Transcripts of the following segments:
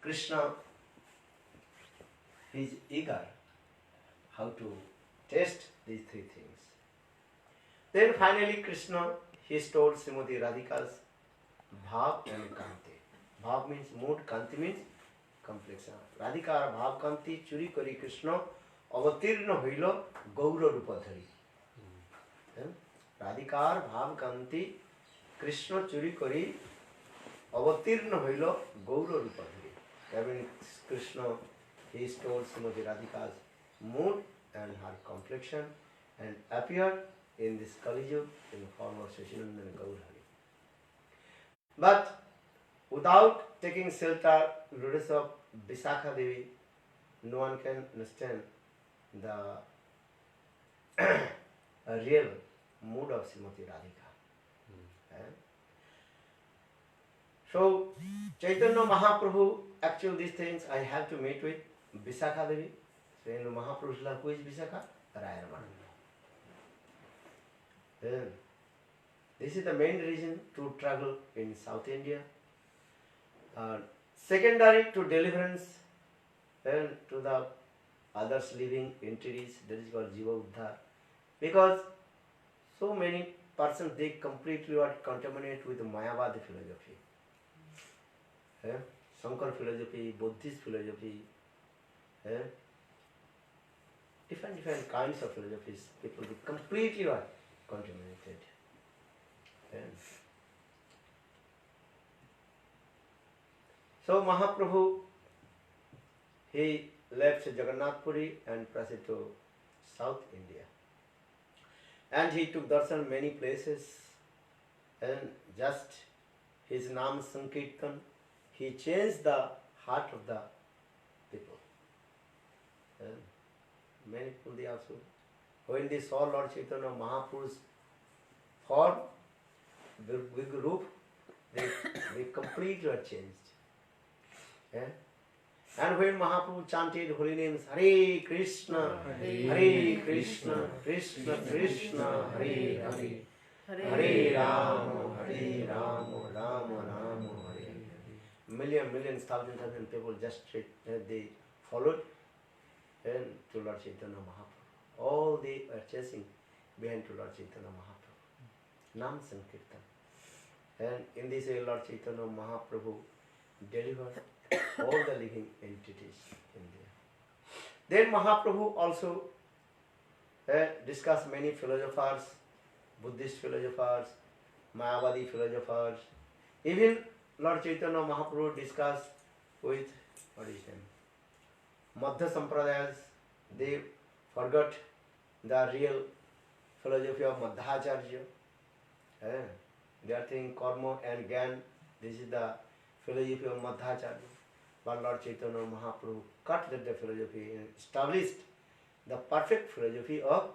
Krishna is eager how to test these three things. Then finally Krishna, he stole Srimati Radhika's bhav and kanti. Bhav means mood, kanti means complexion. Radhika bhav kanti churi kari Krishna avatirna hoilo gaura rupa dhari. Radhikar bhav kanti Krishna churi kari avatirna hoilo gaura rupa dhari. That means Krishna, he stole Srimati Radhika's mood and her complexion and appeared in this Kali Yuga in the form of Sashinandan Gaurhari. But without taking shelter lotus of Visakha Devi, no one can understand the real mood of Srimati Radhika. So Chaitanya Mahaprabhu, actually these things I have to meet with Visakha Devi. So in Mahaprabhu's love, who is Visakha? Rayaraman. Then this is the main reason to travel in South India. Secondary to deliverance and to the others living entities, that is called Jiva Uddhar. Because so many persons, they completely are contaminated with Mayavadi philosophy. Shankar philosophy, Buddhist philosophy, different kinds of philosophies, people they completely are contaminated. So Mahaprabhu, he left Jagannath Puri and proceeded to South India. And he took darshan many places, and just his Nam Sankirtan, he changed the heart of the people. Many people they also, when they saw Lord Chaitanya Mahaprabhu's form, the big roof, they completely were changed. And when Mahaprabhu chanted holy names, Hare Krishna, Hare Krishna, Krishna Krishna, Hare Hare, Hare Rama, Hare Rama, Rama Rama, Hare Hare. Millions, thousands people just they followed and to Lord Chaitanya Mahaprabhu. All they are chasing behind to Lord Chaitanya Mahaprabhu. Nam Sankirtan. And in this way Lord Chaitanya Mahaprabhu delivered all the living entities in there. Then Mahaprabhu also discussed many philosophers, Buddhist philosophers, Mayavadi philosophers. Even Lord Chaitanya Mahaprabhu discussed with, what is his name? Madhya Sampradayas. They forgot the real philosophy of Madhacharya. They are thinking karma and gyan. This is the philosophy of Madhacharya. But Lord Chaitanya Mahaprabhu cut that the philosophy and established the perfect philosophy of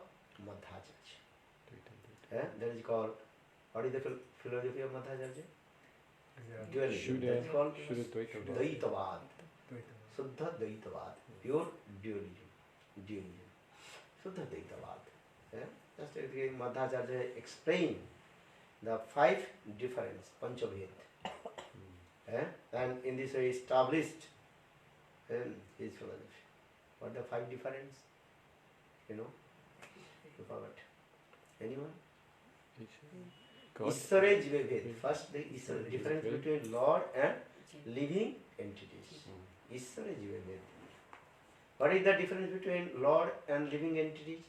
Madhacharya. That is called, what is the philosophy of Madhacharya? Dualism. That is called Dvaitavad. Suddha Dvaitavad. Pure dualism. Suddha Dvaitavad. Just again Madhacharya explained the 5 difference, Panchabhed. And in this way established his philosophy. What are the 5 difference? You know? You forgot. Anyone? Ishvara Jiva Bhed. First, the difference between Lord and living entities. Ishvara Jiva Bhed. What is the difference between Lord and living entities?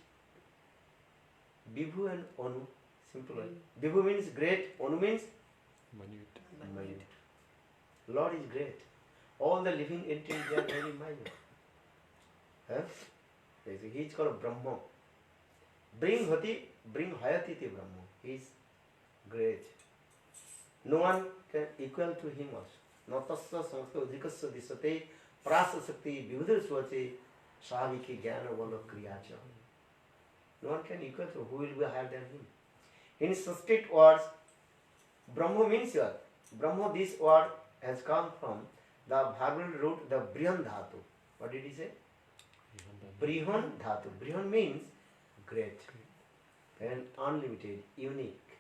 Vibhu and Anu. Simple one. Vibhu means great, Anu means minute. Lord is great. All the living entities are very minute. He is called Brahma. Bring Hayati ti Brahma. He is great. No one can equal to him also. Natasya samsya udikasya disate prasa sakti vivudar swache sahaviki jnana valo kriyacha. No one can equal to who will be higher than him. In Sanskrit words, Brahma means what? Brahma, this word has come from the Bhagavad root, the Brihan Dhatu. What did he say? Brihan Dhatu. Brihan means great and unlimited, unique,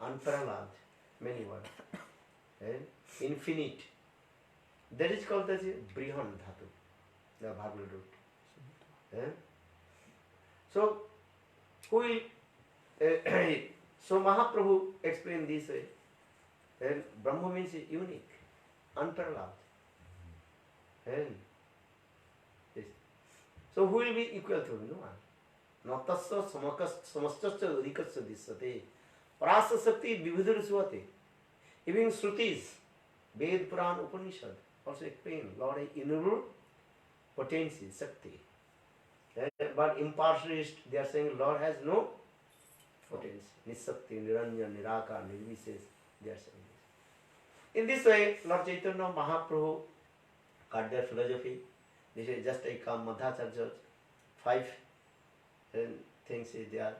unparalleled, many words. And infinite. That is called as a Brihan Dhatu, the verbal root. Eh? So, who will, so Mahaprabhu explained this way. And Brahma means unique, unparalleled. And yes. So who will be equal to him? No one. Natasya samastasya adhikasya disyate. Prasa sakti vividhur suate. Even Shrutis, Ved, Puran, Upanishad also explain Lord has innumerable potency, Shakti. But impartialists, they are saying Lord has no potency. Nisakti, Niranjan, Niraka, Nirvises, they are saying this. In this way, Lord Chaitanya Mahaprabhu got their philosophy. This is just a Madhacharya, 5 things is there.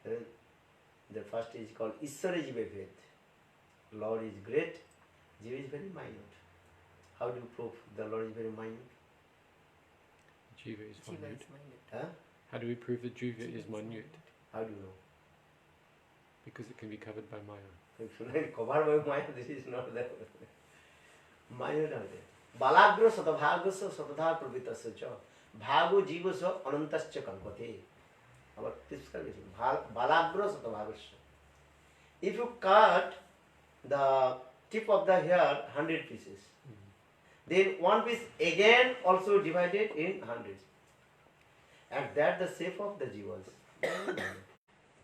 The first is called Ishvara Jiva Ved. Lord is great, Jiva is very minute. How do you prove the Lord is very minute? Jiva is minute. Huh? How do we prove that Jiva is minute? How do you know? Because it can be covered by Maya. Covered by Maya, this is not there. Maya not there. Balagra satabhagasya satadha pravitasya cha bhago jivasya anantasya kalpate. Our typical is balagra satabhagasya. If you cut the tip of the hair 100 pieces, then one piece again also divided in hundreds. And that the shape of the jivas.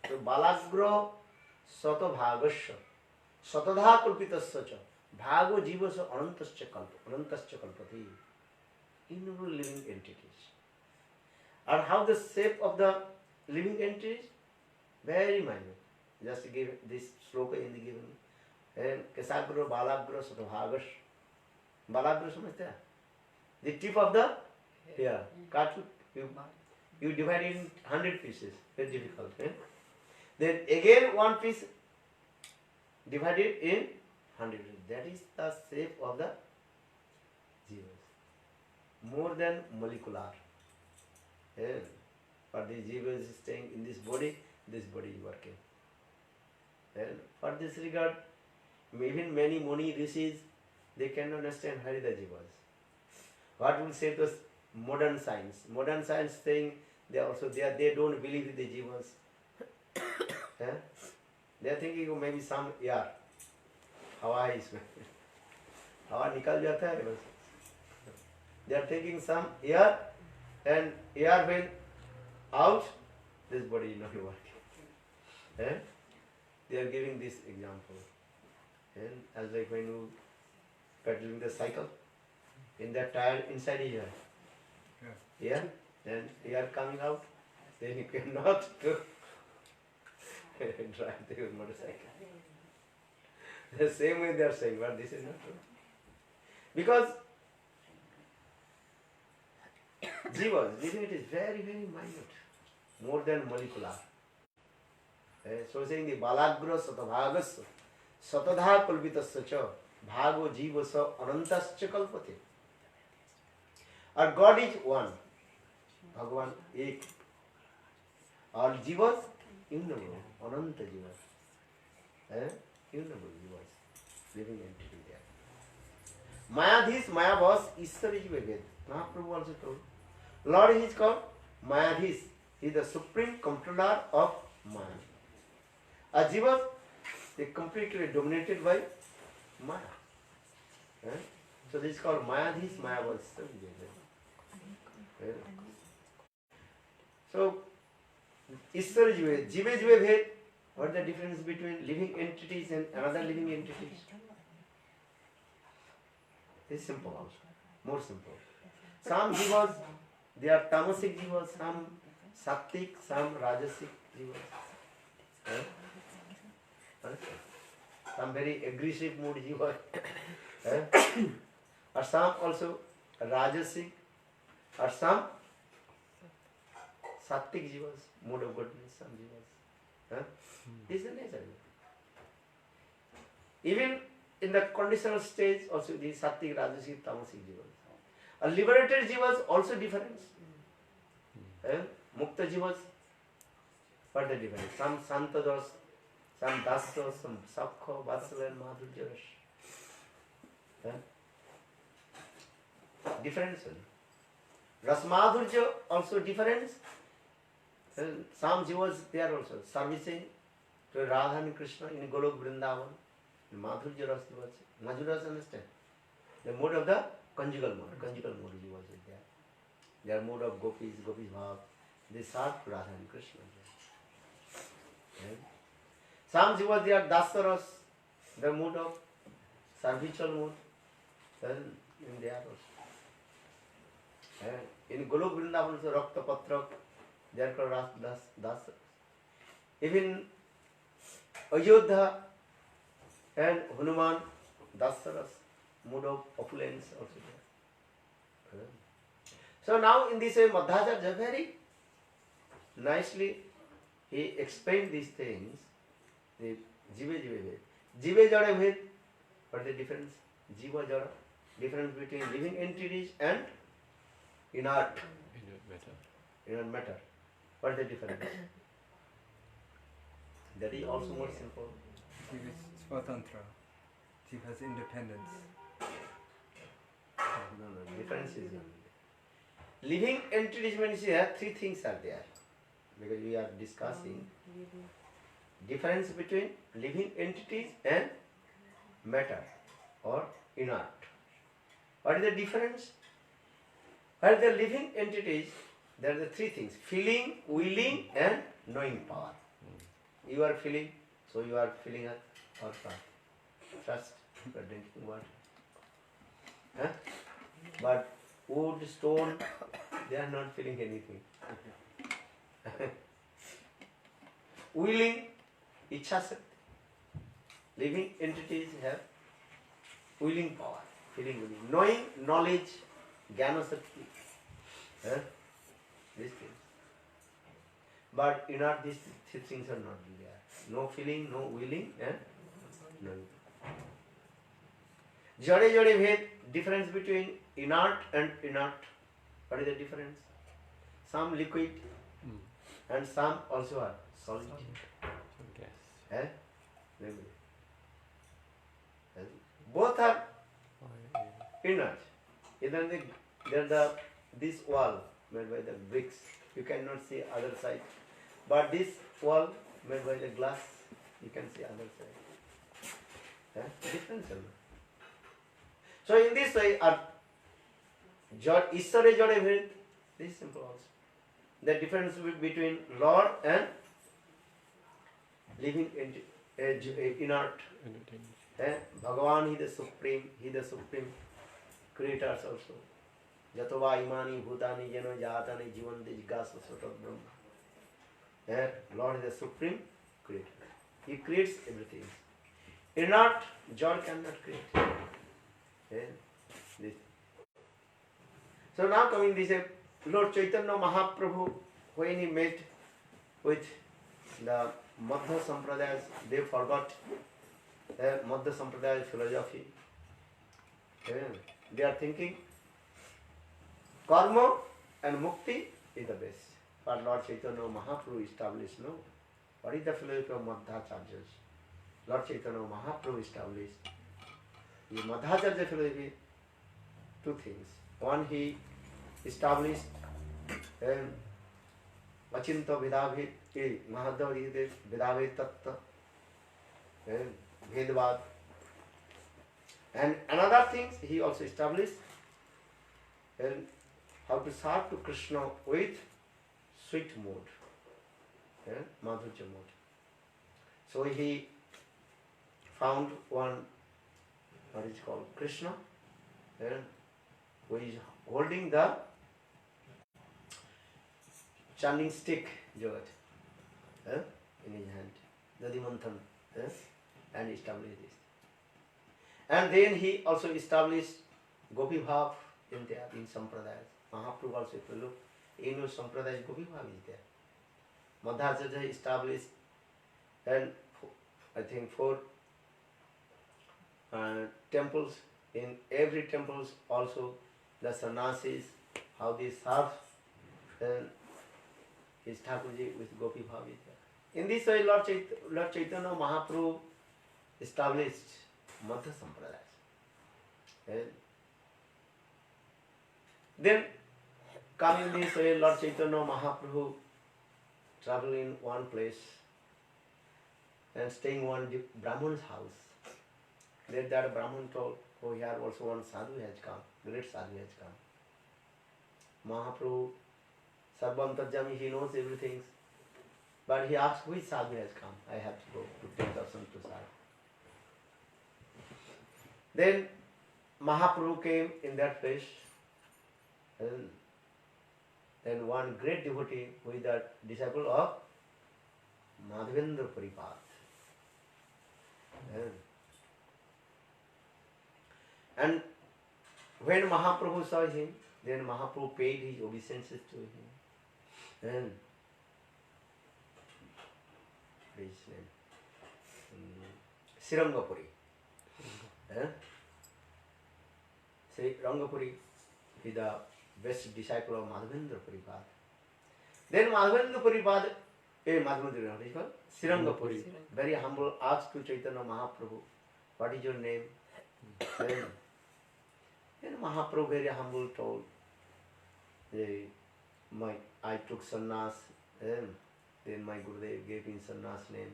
So balagra satabhagasya satadha kalpitasya cha bhago jivasya anantasya kalpati. Innumerable living entities. And how the shape of the living entities? Very minute. Just give this sloka in the given. And Kesagro, Balagro, Satabhagas. Balagro, samajhte hai? The tip of the hair. Cut you divide it in 100 pieces. Very difficult. Eh? Then again one piece divided in 100. That is the shape of the jivas. More than molecular. Eh? But the jiva is staying in this body is working. And for this regard, even many Muni rishis, they cannot understand where is the jivas. What will say those modern science? Modern science saying they don't believe in the jivas. eh? They are thinking maybe some air. Hawa is Hawa nikal jata hai bas. They are taking some air and air when out, this body is not working. Eh? They are giving this example. And as like when you pedaling the cycle, in that tire inside is air. Yeah? And air coming out, then you cannot drive the motorcycle. The same way they are saying, but this is not true. Because jivas, living it is very, very minute, more than molecular. So saying the balagra satabhagasya satadha kalpitasya cha bhago jivasya anantasya kalpate. Our God is one. Bhagavan ek. All jivas innumerable, ananta jivas. Innumerable jivas, living entity there. Mayadhis, Mayavas, Ishvara Jiva Ved. Mahaprabhu also told. Lord is called Mayadhis. He is the supreme controller of Maya. A jiva is completely dominated by Maya. So this is called Mayadhis, Mayavas. So, Ishvara Jiva, Jiva Jiva Ved. What is the difference between living entities and another living entities? It's simple also. More simple. Some jivas, they are tamasic jivas, some sattvic, some rajasic jivas. Some very aggressive mood jivas. Or some also rajasic, or some sattvic jivas, mood of goodness, some jivas. This is the nature. Even in the conditional stage, also the sattvic, rajasic, tamasic jivas. A liberated jivas also different. Mukta jivas, what the difference? Some santadas, some dasas, some sakha, vatsala and madhurya. difference. Rasmadhurya also difference. Samji was there also, servicing to Radha and Krishna in Golok Vrindavan. Madhurya Ras was, Madhuras understand? The mode of the conjugal mode he was there. Their mode of gopis bhav, they served Radha and Krishna. Samji was there, Dasaras, the mode of servitual mode, in there also. In Golok Vrindavan also Rakta Patrak, they are called Dasaras. Even Ayodhya and Hanuman, Dasaras, mode of opulence also there. So now in this way Madhacharya very nicely he explained these things. The Jiva Bhed. Jiva Jada Bhed, what is the difference? Jiva Jada, difference between living entities and inert matter. What is the difference? That is also more simple. Jiva is swatantra. Jiva has independence. No, difference is not. Living entities means here three things are there. Because we are discussing difference between living entities and matter or inert. What is the difference? While the living entities, there are the three things: feeling, willing, and knowing power. You are feeling, so you are feeling a or trust, you are drinking water. Huh? But wood, stone, they are not feeling anything. Willing, Ichha Shakti. Living entities have willing power, feeling willing. Knowing, knowledge, Jnana Shakti. These things. But inert, these three things are not there. No feeling, no willing, and knowing. Jade Jade Bhed, difference between inert and inert. What is the difference? Some liquid and some also are solid. Gas. Both are inert. Either this wall made by the bricks, you cannot see other side. But this wall made by the glass, you can see other side. Difference. So in this way, Ishwara Jada Bhed, this is simple also. The difference between Lord and living inert. Bhagavan, he the supreme creators also. Jatova imani bhutani jano jatani jivante jigasa sotat brahma. Lord is the supreme creator. He creates everything. Inert, God cannot create. This. So now coming this, Lord Chaitanya Mahaprabhu, when he met with the Madhya Sampradayas, they forgot Madhya Sampradaya philosophy. They are thinking karma and mukti is the best. But Lord Chaitanya Mahaprabhu established, no. What is the philosophy of Madhyacharyas? Lord Chaitanya Mahaprabhu established the Madhacharya philosophy, two things. One, he established Achinta Vedabhed, Mahadavadhi Vedabhed Tattva, Bhedvad. And another thing, he also established how to serve to Krishna with sweet mode, Madhurya mode. So he found one, what is called Krishna, who is holding the chanting stick, Jagat, in his hand, Dadimanthan, and established this. And then he also established Gopi Bhav in there, in Sampradayas. Mahaprabhu also, if you look, in your Sampradayas, Gopi Bhav is there. Madhacharya established, and I think 4 temples. In every temples also the sannyasis, how they serve his Thakurji with Gopi Bhav is there. In this way, Lord Chaitanya Mahaprabhu established Madhya Sampradayas. Then coming this way, Lord Chaitanya Mahaprabhu travel in one place and staying one Brahman's house. Then that Brahman told, oh, here also one sadhu has come, great sadhu has come. Mahaprabhu, Sarvam Tajami, he knows everything. But he asked, which sadhu has come? I have to go to take darshan to sadhu. Then Mahaprabhu came in that place. And then one great devotee who is the disciple of Madhavendra Puripad. And when Mahaprabhu saw him, then Mahaprabhu paid his obeisances to him. And his name, Srirangapuri. Sri Rangapuri is the best disciple of Madhavendra Puripad. Then Madhavendra Puripad, Srirangapuri, very humble, asked to Chaitanya Mahaprabhu, what is your name? Then Mahaprabhu very humble told, I took sannyas, then my Gurudev gave me sannyas name,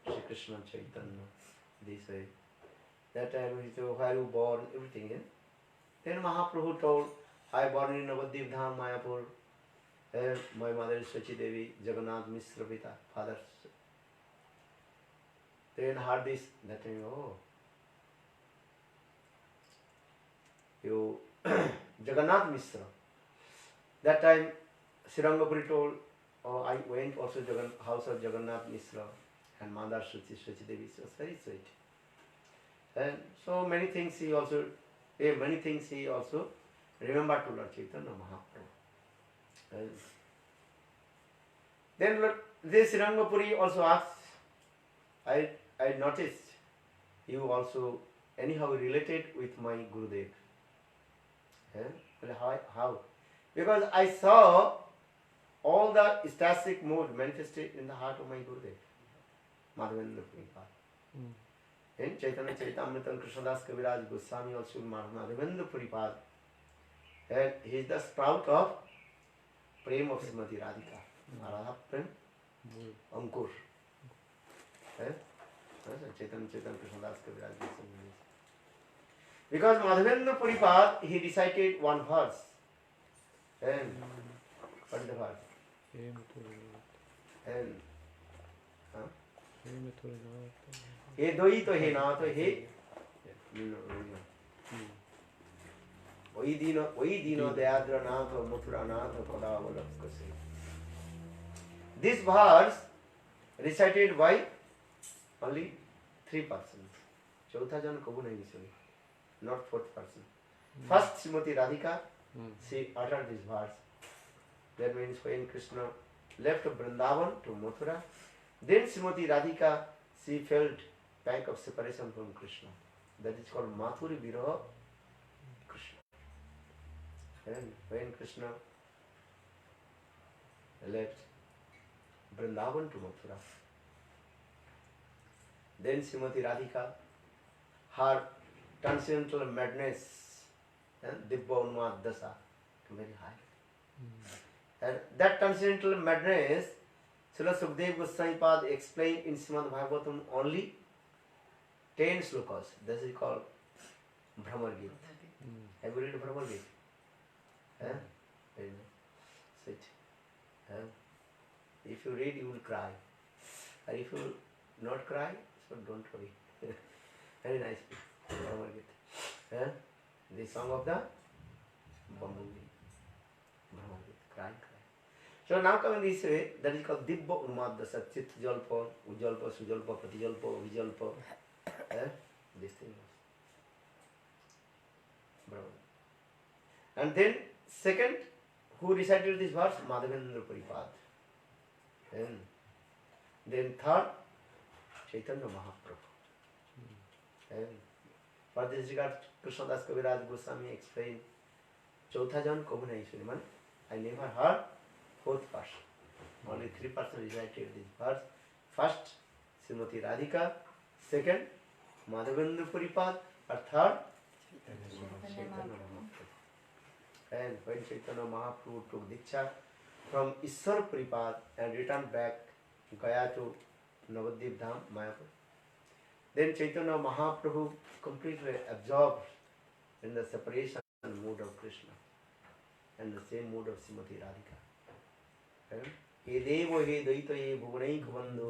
Shri Krishna Chaitanya, this way. That time he said, where you born, everything. Then Mahaprabhu told, I born in Navadvip Dham, Mayapur. My mother is Sachi Devi, Jagannath Mishra Pita, father. Then heard this, that time, oh, you Jagannath Mishra. That time Srirangapuri told, oh, I went also to house of Jagannath Mishra and Mandar Sachi Devi. It was very sweet. And so many things he also remembered to Lord Chaitanya Mahaprabhu. And then this Srirangapuri also asked, I noticed you also anyhow related with my Gurudev. How? Because I saw all the ecstatic mood manifested in the heart of my Gurudev, Madhavendra Puripad. In Chaitanya Charitamrita, Krishnadas Kaviraj Goswami also Madhavendra Puripad. And he is the sprout of Prem of Srimati Radhika. Radha Prem, Ankur. Chaitanya Krishnadas Kaviraj Goswami. Because Madhavendra Puripad, he recited one verse. And what is the verse? And हे दोई तो हे नाथ हे वही दीनो दयाद्र नाथ मथुरा नाथ पदावलक कसे. This verse recited by only 3 persons. चौथा जन कबू नहीं सुनी. Not 4th person. First Srimati Radhika, she uttered this verse. That means when Krishna left Vrindavan to Mathura, then Srimati Radhika, she felt pang of separation from Krishna. That is called Mathuri Viraha Krishna. And when Krishna left Vrindavan to Mathura, then Srimati Radhika, her transcendental madness and Dibba Unmad Dasa, very high. And that transcendental madness, Srila Sukdev Goswami Pad explained in Srimad Bhagavatam only 10 slokas. This is called Brahmar Gita. Have you read Brahmar Gita? Very nice. Sweet. If you read, you will cry. And if you will not cry, so don't worry. Very nice. Brahmar Gita. The song of the Bumblebee. Brahmar Gita. Cry. So now coming this way, that is called Dibba Unmad Dasa, Chit Jalpa, Ujalpa, Sujalpa, Patijalpa, Vijalpa. This thing was Brahman. And then second, who recited this verse? Madhavendra Puripad. Then third, Chaitanya Mahaprabhu. And for this regard, Krishnadas Kaviraj Goswami explained, Chautha jan kabhu nahi suni. Man, I never heard 4th person. Only 3 persons recited this verse. First, Srimati Radhika. Second, Madhavendra Puripad. Or third, Chaitanya Mahaprabhu. And when Chaitanya Mahaprabhu took Diksha from Ishwar Pripad and returned back Gaya to Navadvip Dham, Mayapur, then Chaitanya Mahaprabhu completely absorbed in the separation mood of Krishna and the same mood of Srimati Radhika. And He Devo, He Daita, He Bhuvanik Bandhu,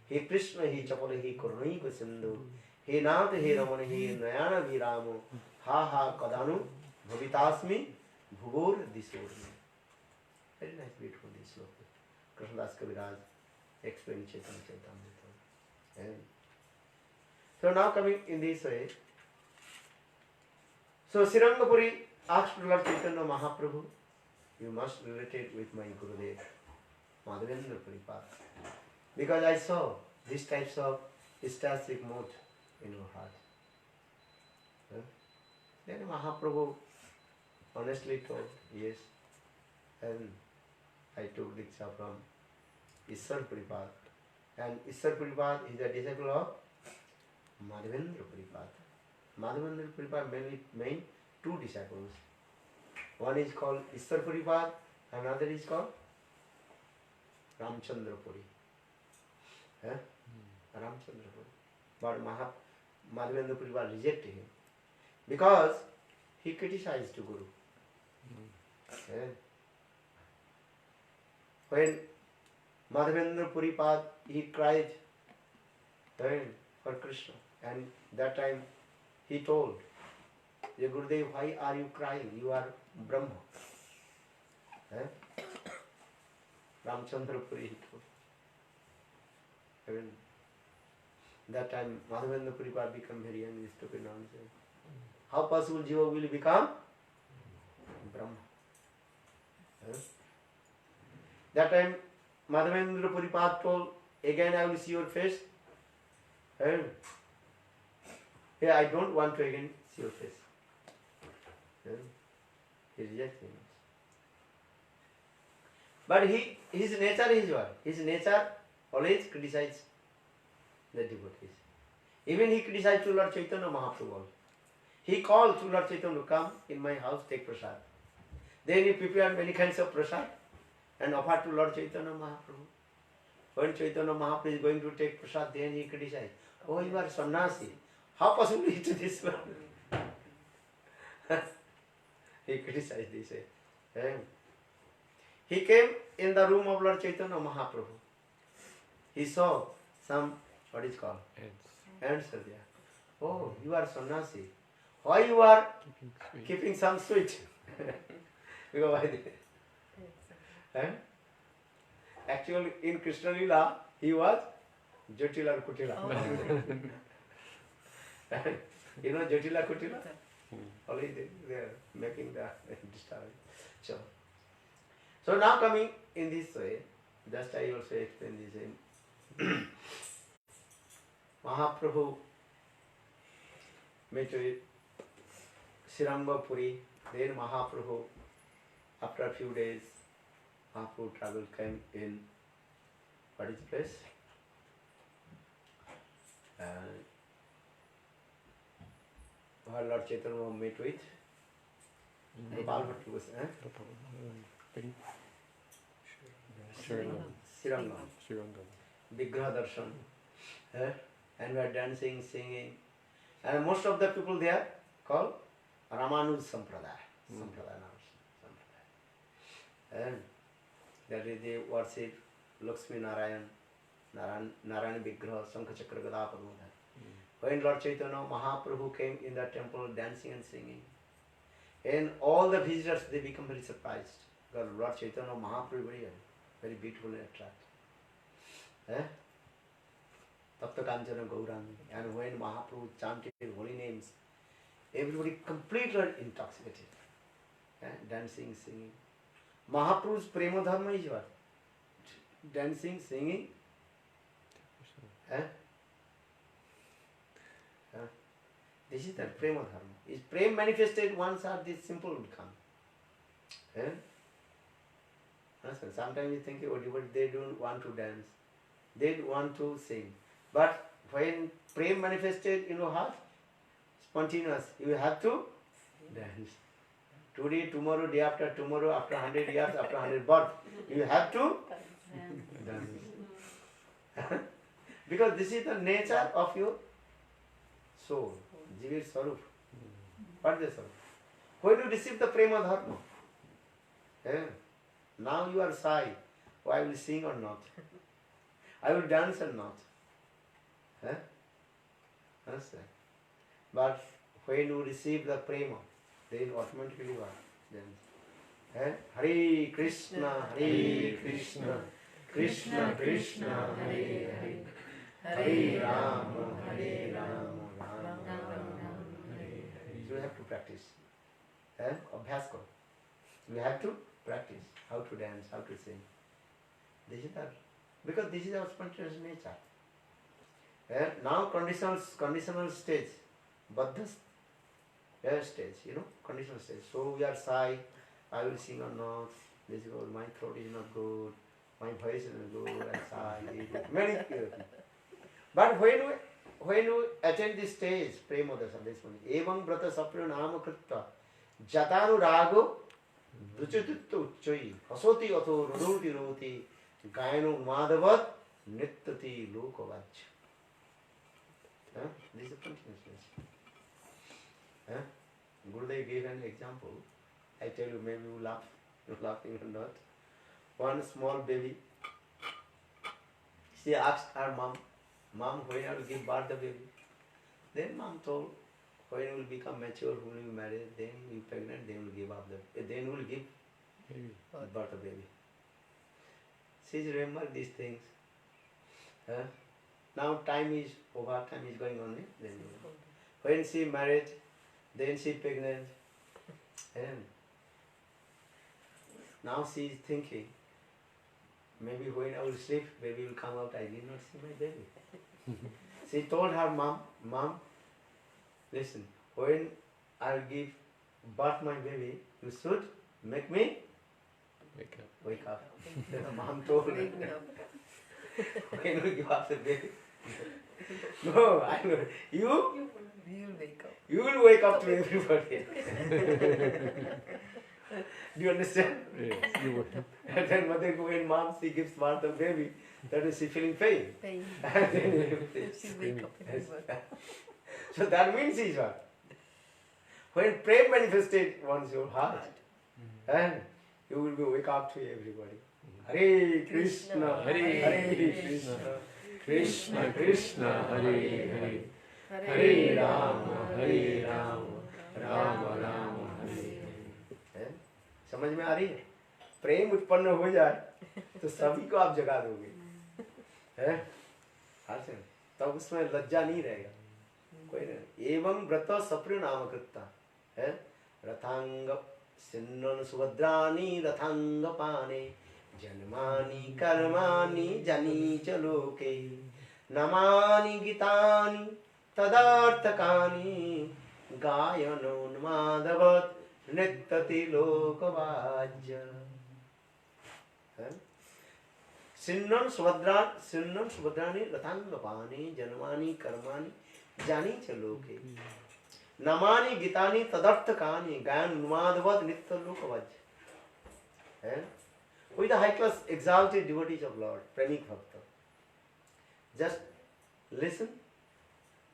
He Krishna, He Chapala, He Karunaik Sindhu, He Nath, He Ramana, He Nayana Viramu, Ha Ha Kadanu, Bhavitasmi, Bhuvur Disormi. Very nice, beautiful this sloka. Krishnadas Kaviraj explained Chaitanya Charitamrita. And so now coming in this way, so Srirangapuri asked Lord Chaitanya Mahaprabhu, you must relate it with my Gurudev, Madhavendra Puripad. Because I saw these types of ecstatic mood in your heart. Then Mahaprabhu honestly told, yes, and I took Diksha from Ishwar Puripad. And Ishwar Puripad is a disciple of Madhavendra Puripad. Madhavendra Puripad main two disciples. One is called Ishwar Puripad, another is called Ramchandra Puri. Ramchandra Puri. But Madhavendra Puripad rejected him because he criticized Guru. When Madhavendra Puripad, he cried for Krishna, and that time he told, Gurudev, why are you crying? You are Brahma. Ramchandra Puri, he told. That time Madhavendra Puripad became very angry, stupid nonsense. How possible Jiva will become Brahma? That time Madhavendra Puripad told, again I will see your face. Yeah, I don't want to again see your face. He rejected him. But his nature is what? His nature always criticizes the devotees. Even he criticized to Lord Chaitanya Mahaprabhu. He called to Lord Chaitanya to come in my house, take prasad. Then he prepared many kinds of prasad and offered to Lord Chaitanya Mahaprabhu. When Chaitanya Mahaprabhu is going to take prasad, then he criticized, oh, you are sannyasi. How possible you eat this one? He criticized this. He came in the room of Lord Chaitanya Mahaprabhu. He saw some, what is called? Ants are there. Oh, you are sannyasi. Why you are keeping some sweet? Because why actually in Krishna Lila, he was Jatila or Kutila. You know Jatila Kutila? Only they are making the disturbance. So now coming in this way, just I also explain this. Mahaprabhu met with Srirangapuri, then Mahaprabhu, after a few days, Mahaprabhu travel came in, what is the place? Where Lord Chaitanya met with Gopal Bhatta was, Srirangam, Vigraha Darshan, and we are dancing, singing, and most of the people there called Ramanuj Sampradaya. And that is they worship Lakshmi Narayan, Narayan Vigraha, Sankha Chakra Gada Padmadhara. When Lord Chaitanya Mahaprabhu came in the temple dancing and singing, and all the visitors, they become very surprised because Lord Chaitanya Mahaprabhu very beautiful and attractive. Tapta Kanchana Gauranga. And when Mahaprabhu chanted holy names, everybody completely intoxicated. Dancing, singing. Mahaprabhu's prema dharma is what? Dancing, singing. This is the prema dharma. Is prema manifested once or this simple would come? Sometimes you think, oh, they don't want to dance. They want to sing. But when prema manifested in your heart, spontaneous, you have to dance. Today, tomorrow, day after tomorrow, after 100 years, after 100 birth, you have to dance. Because this is the nature of your soul, Jivir Swarup. What is the Swarup? When you receive the Prema Dharma, now you are shy. Oh, I will sing or not? I will dance or not? Understand? But when you receive the Prema, then automatically what? Then, Hare Krishna, Hare Krishna, Krishna Krishna, Hare Hare, Hare Rama, Hare Rama, Rama Rama, Hare Hare. So you have to practice. Abhyas karo. You have to practice how to dance, how to sing. This is that. Because this is our spontaneous nature. Now conditional stage, Baddha stage, conditional stage. So we are shy, I will sing or not, this is good, my throat is not good, my voice is not good, I'm shy, many things. But when you attend this stage, Prema Dasa, this one, Evam Brata Sapra Nama Kritta, Jatanu Rago, Duchituttu Uchoi, Hasoti Ato, Ruruti Ruti, Gayanu Madhavat, Nittati Lokavach. This is a continuous stage. Gurudev gave an example. I tell you, maybe you laugh, you're laughing or not. One small baby, she asked her mom, Mom, when I will give birth the baby? Then mom told, when you will become mature, when you marry, then you will be pregnant, then you will give up then you will give birth the baby. She remembered these things. Now time is over, time is going on. Then when she married, then she pregnant. And now she is thinking, maybe when I will sleep, baby will come out, I did not see my baby. She told her mom, listen, when I will give birth my baby, you should make me wake up. Then the mom told her, when we give up the baby, no, I know, you will wake up to everybody. Do you understand? Yes, you would. And then when mom she gives birth the baby, that is she feeling pain. Pain. And then She wake up everywhere. so that means is what? When prem manifested once your heart, and you will be wake up to everybody. Hare Krishna, Hare Krishna, Krishna Krishna, Hare Hare, Hare Rama, Hare Rama, Rama Rama, Hare Hare. समझ में आ रही है? प्रेम उत्पन्न हो जाए तो सभी को आप जगा दोगे, हैं? तब उसमें लज्जा नहीं रहेगा, कोई नहीं। एवं व्रत सप्र नाम कृता है, रथांग सिन्नन सुभद्रानी रथांग पाने, जन्मानि कर्माणि जनी च लोके, नमानि गीतानि तदार्थकानि, गायनोन्मादवत् नृत्यति लोकवाज्य। सिन्नन सुभद्रानि रथांगपानि, जन्मानि कर्माणि जानी च लोके, नमानि गीतानि तदर्थकानि, गायनोन्मादवत् नृत्य लोकवाज्य। With the high class exalted devotees of Lord, Premik Bhakta, just listen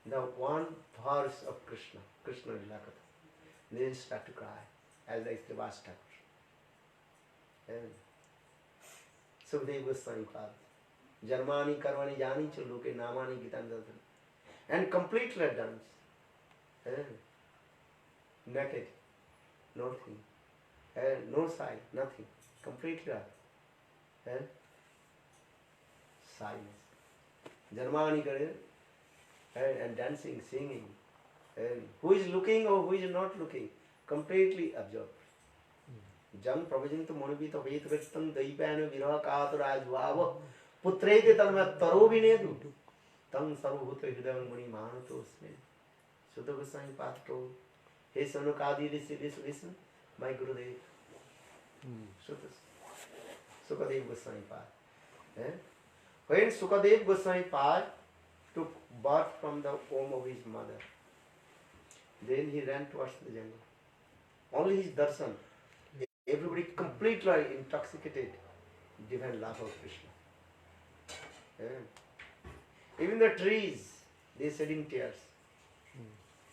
the one verse of Krishna Lilakatha. Then start to cry, as the Srivas Thakur. And Sukadeva Goswami Pad, Jarmani Karmani Jani Chaluke Namani Gitandadhan. And completely dance. Naked, nothing. No sign, nothing. Completely silence. Jarmani Kare and dancing, singing. And who is looking or who is not looking? Completely absorbed. Jam Prabhajanto Monibita Vetvestam Daipana Viraka Rajvava Putreke Tanma Tarovinedu Tam Sarvhuta Hidam Muni Mahato Sme. Sutta Goswami Path told, Hey Sanukadi, listen, my Gurudev. Sukadeva Goswami Pad. When Sukadeva Goswami Pad took birth from the womb of his mother, then he ran towards the jungle. Only his darshan. Everybody completely intoxicated. Divine love of Krishna. Yeah. Even the trees, they shedding tears.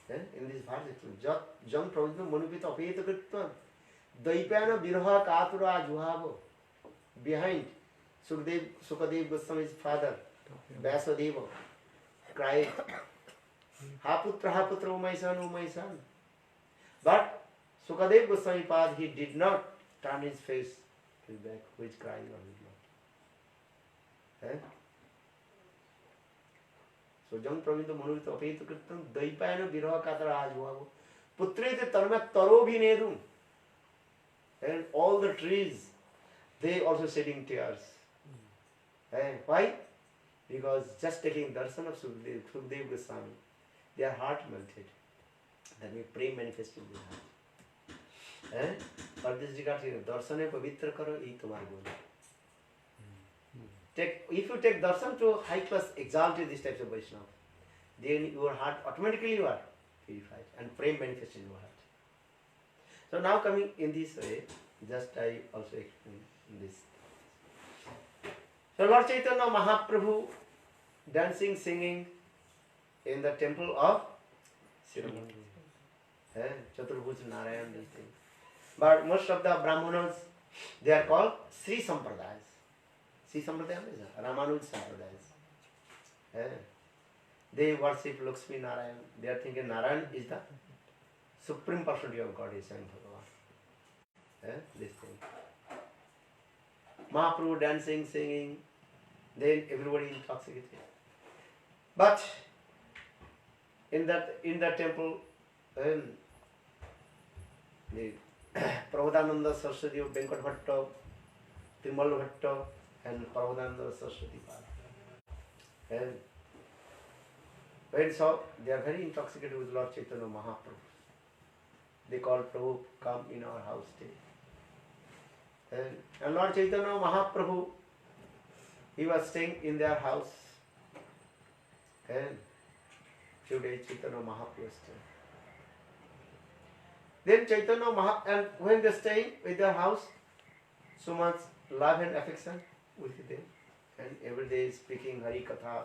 Yeah? In this verse, Jam Prabhupada Manupita Apeta Kirtan, Daipana Virha Katura Juhavo. Behind, Sukadev Goswami's father, Vyasadeva, cried, Ha putra, O my son, O my son. But Sukadev Goswami Pad, he did not turn his face his back, who is crying on his mouth. So Jam Prabhupada Manupita Apeta Kirtan, Daipana Virha Katura Juhavo. Putrete Tanma Taro Bhinedum. And all the trees, they also shedding tears. Why? Because just taking darshan of Sukhdev Goswami, their heart melted. That means prema manifested in their heart. For this regard, darshan pavitra karo, ye tumhar guna. If you take darshan to high class, exalted these types of Vaishnava, then your heart automatically you are purified and prema manifested in your heart. So now coming in this way, just I also explain this. So Lord Chaitanya Mahaprabhu dancing, singing in the temple of Sriramani. Chaturbhuj Narayan, these things. But most of the Brahmanas, they are called Sri Sampradayas. Sri Sampradaya means Ramanuj Sampradayas. They worship Lakshmi Narayan. They are thinking Narayan is the supreme personality of God, is Swami Bhagavan. This thing. Mahaprabhu dancing, singing, then everybody intoxicated. But in that temple, the Prabhudananda Saraswati of Venkat Bhatta, Trimal Bhatta, and Prabhudananda Saraswati Pada. And when so they are very intoxicated with Lord Chaitanya Mahaprabhu. They call Prabhu, come in our house stay. And Lord Chaitanya Mahaprabhu, he was staying in their house. And few days Chaitanya Mahaprabhu stayed. Then Chaitanya Mahaprabhu, and when they staying with their house, so much love and affection with them. And every day speaking Hari Katha.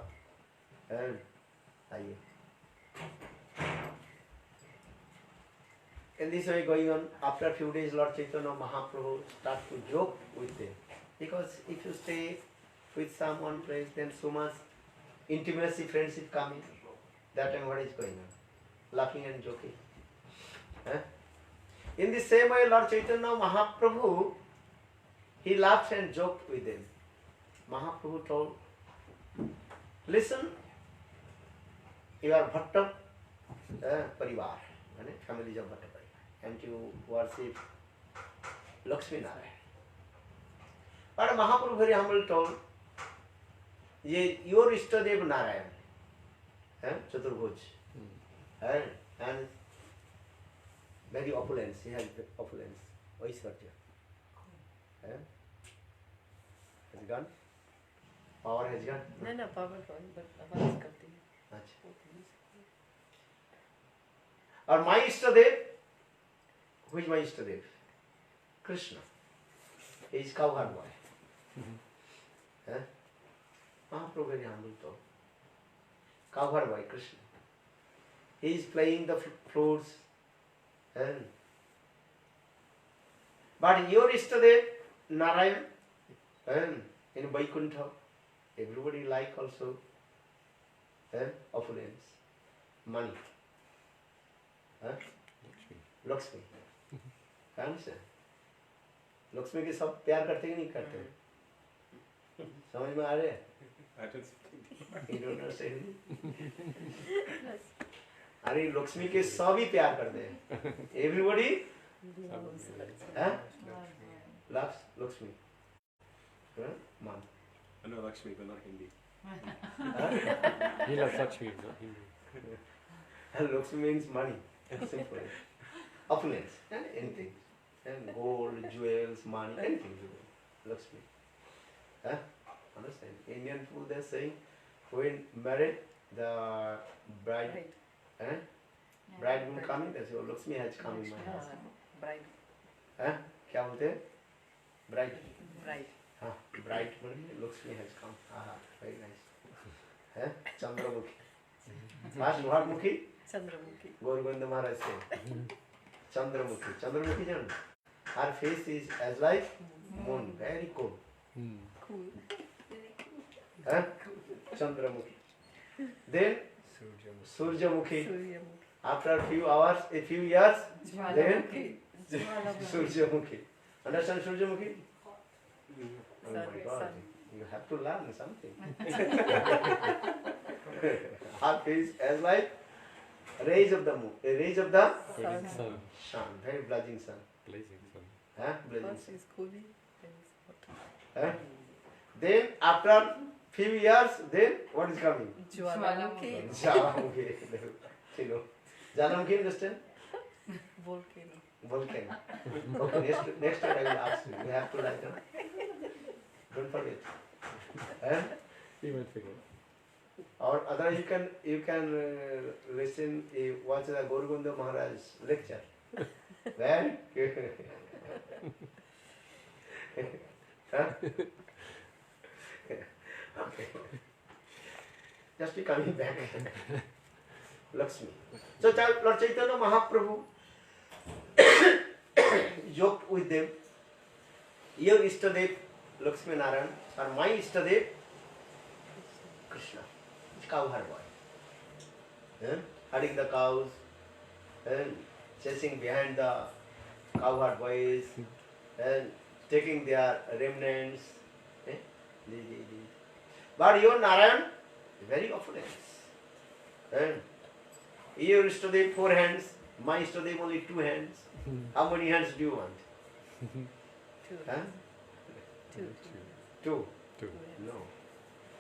And in this way going on, after a few days Lord Chaitanya Mahaprabhu start to joke with them. Because if you stay with someone place, then so much intimacy, friendship coming. That time what is going on? Laughing and joking. In the same way Lord Chaitanya Mahaprabhu, he laughed and joked with them. Mahaprabhu told, listen, you are Bhatta Parivar, families of Bhatta Parivar, and you worship Lakshmi Narayan. But Mahaprabhu very humble told, your Ishtadev Narayan, Chaturbhuj, and very opulence, he has opulence, Aishwarya. Has gone? Power has gone? No, power gone, but आवाज करती है. अच्छा. और my Ishtadev, who is my Ishtadev? Krishna. He is cowherd boy. Mahaprabhu very humble told. Cowherd boy, Krishna. He is playing the flutes. But your Ishtadev, Narayan, in Vaikuntha, everybody like also opulence, money. Lakshmi. Understand? Lakshmi के सब प्यार करते कि नहीं करते? समझ में आ रहे हैं? You don't understand? अरे लक्ष्मी के सभी प्यार करते हैं. Everybody loves Lakshmi. Man. I know Lakshmi, but not Hindi. He loves Lakshmi, not Hindu. And Lakshmi means money. Simple. Opulence. Anything. And gold, jewels, money, anything. Lakshmi. Understand? Indian people, they're saying, when married, the bride, bridegroom coming, they say, oh, Lakshmi has come in my house. Bride. हैं क्या बोलते हैं bright Bride. हाँ bright मतलब Lakshmi has come हाँ very nice हैं Chandramukhi fast मुखी Chandramukhi. गौरगोविंद महाराज से चंद्रमुखी चंद्रमुखी जान her face is as like moon very cool Cool. हैं चंद्रमुखी then Surjamukhi. सूर्यमुखी Suryamukhi. after a few hours a few years then Jwalamukhi. Jwalamukhi. Surjamukhi understand Surjamukhi oh Sun, my god sun. you have to learn something her face as like rays of the moon rays of the Sun. sun very blazing sun Blazing sun. huh blazing First sun is coolie, then is hot. huh? Then after few years then what is coming Jwalamukhi. Jalamukhi you know Jalamukhi understand Volcano. volcano okay next time I will ask you you have to write down don't forget huh? You might figure it. or other you can listen watch the Gurugunda Maharaj lecture where huh? Okay just be coming back Lakshmi so Lord Chaitanya Mahaprabhu joked with them your Ishtadev Lakshmi Narayan and my Ishtadev Krishna cow herd boy herding the cows and chasing behind the cow herd boys and taking their remnants but your Narayan very opulent and your Ishtadev 4 hands my Ishtadev only 2 hands how many hands do you want Two. huh? Two. 2 Two. no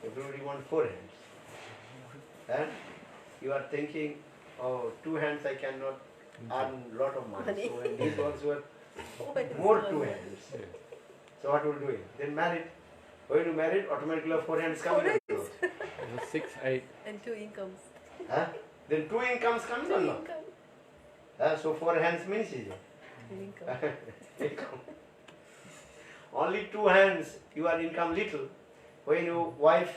everybody want 4 hands and you are thinking oh 2 hands I cannot earn lot of money Money. so when these ones were Oh, it is more one 2 hand. hands Yeah. so what will do it then married when you married automatically 4 hands come in or not? 6, 8. And 2 incomes. Huh? Then 2 incomes come in 2 or not? income. So 4 hands means is Income. income. Only 2 hands you are income little. When your wife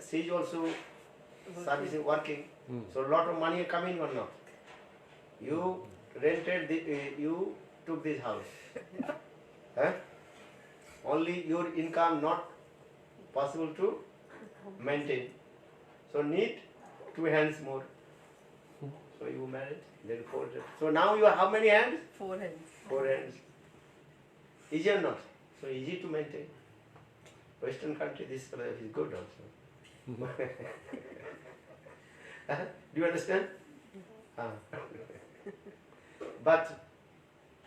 she is also servicing working, so lot of money coming or not? You rented you took this house. Only your income not possible to maintain. So need 2 hands more. So you married, then 4. So now you have how many hands? 4 hands. 4 hands. Easy or not? So easy to maintain. Western country this is good also. Do you understand? But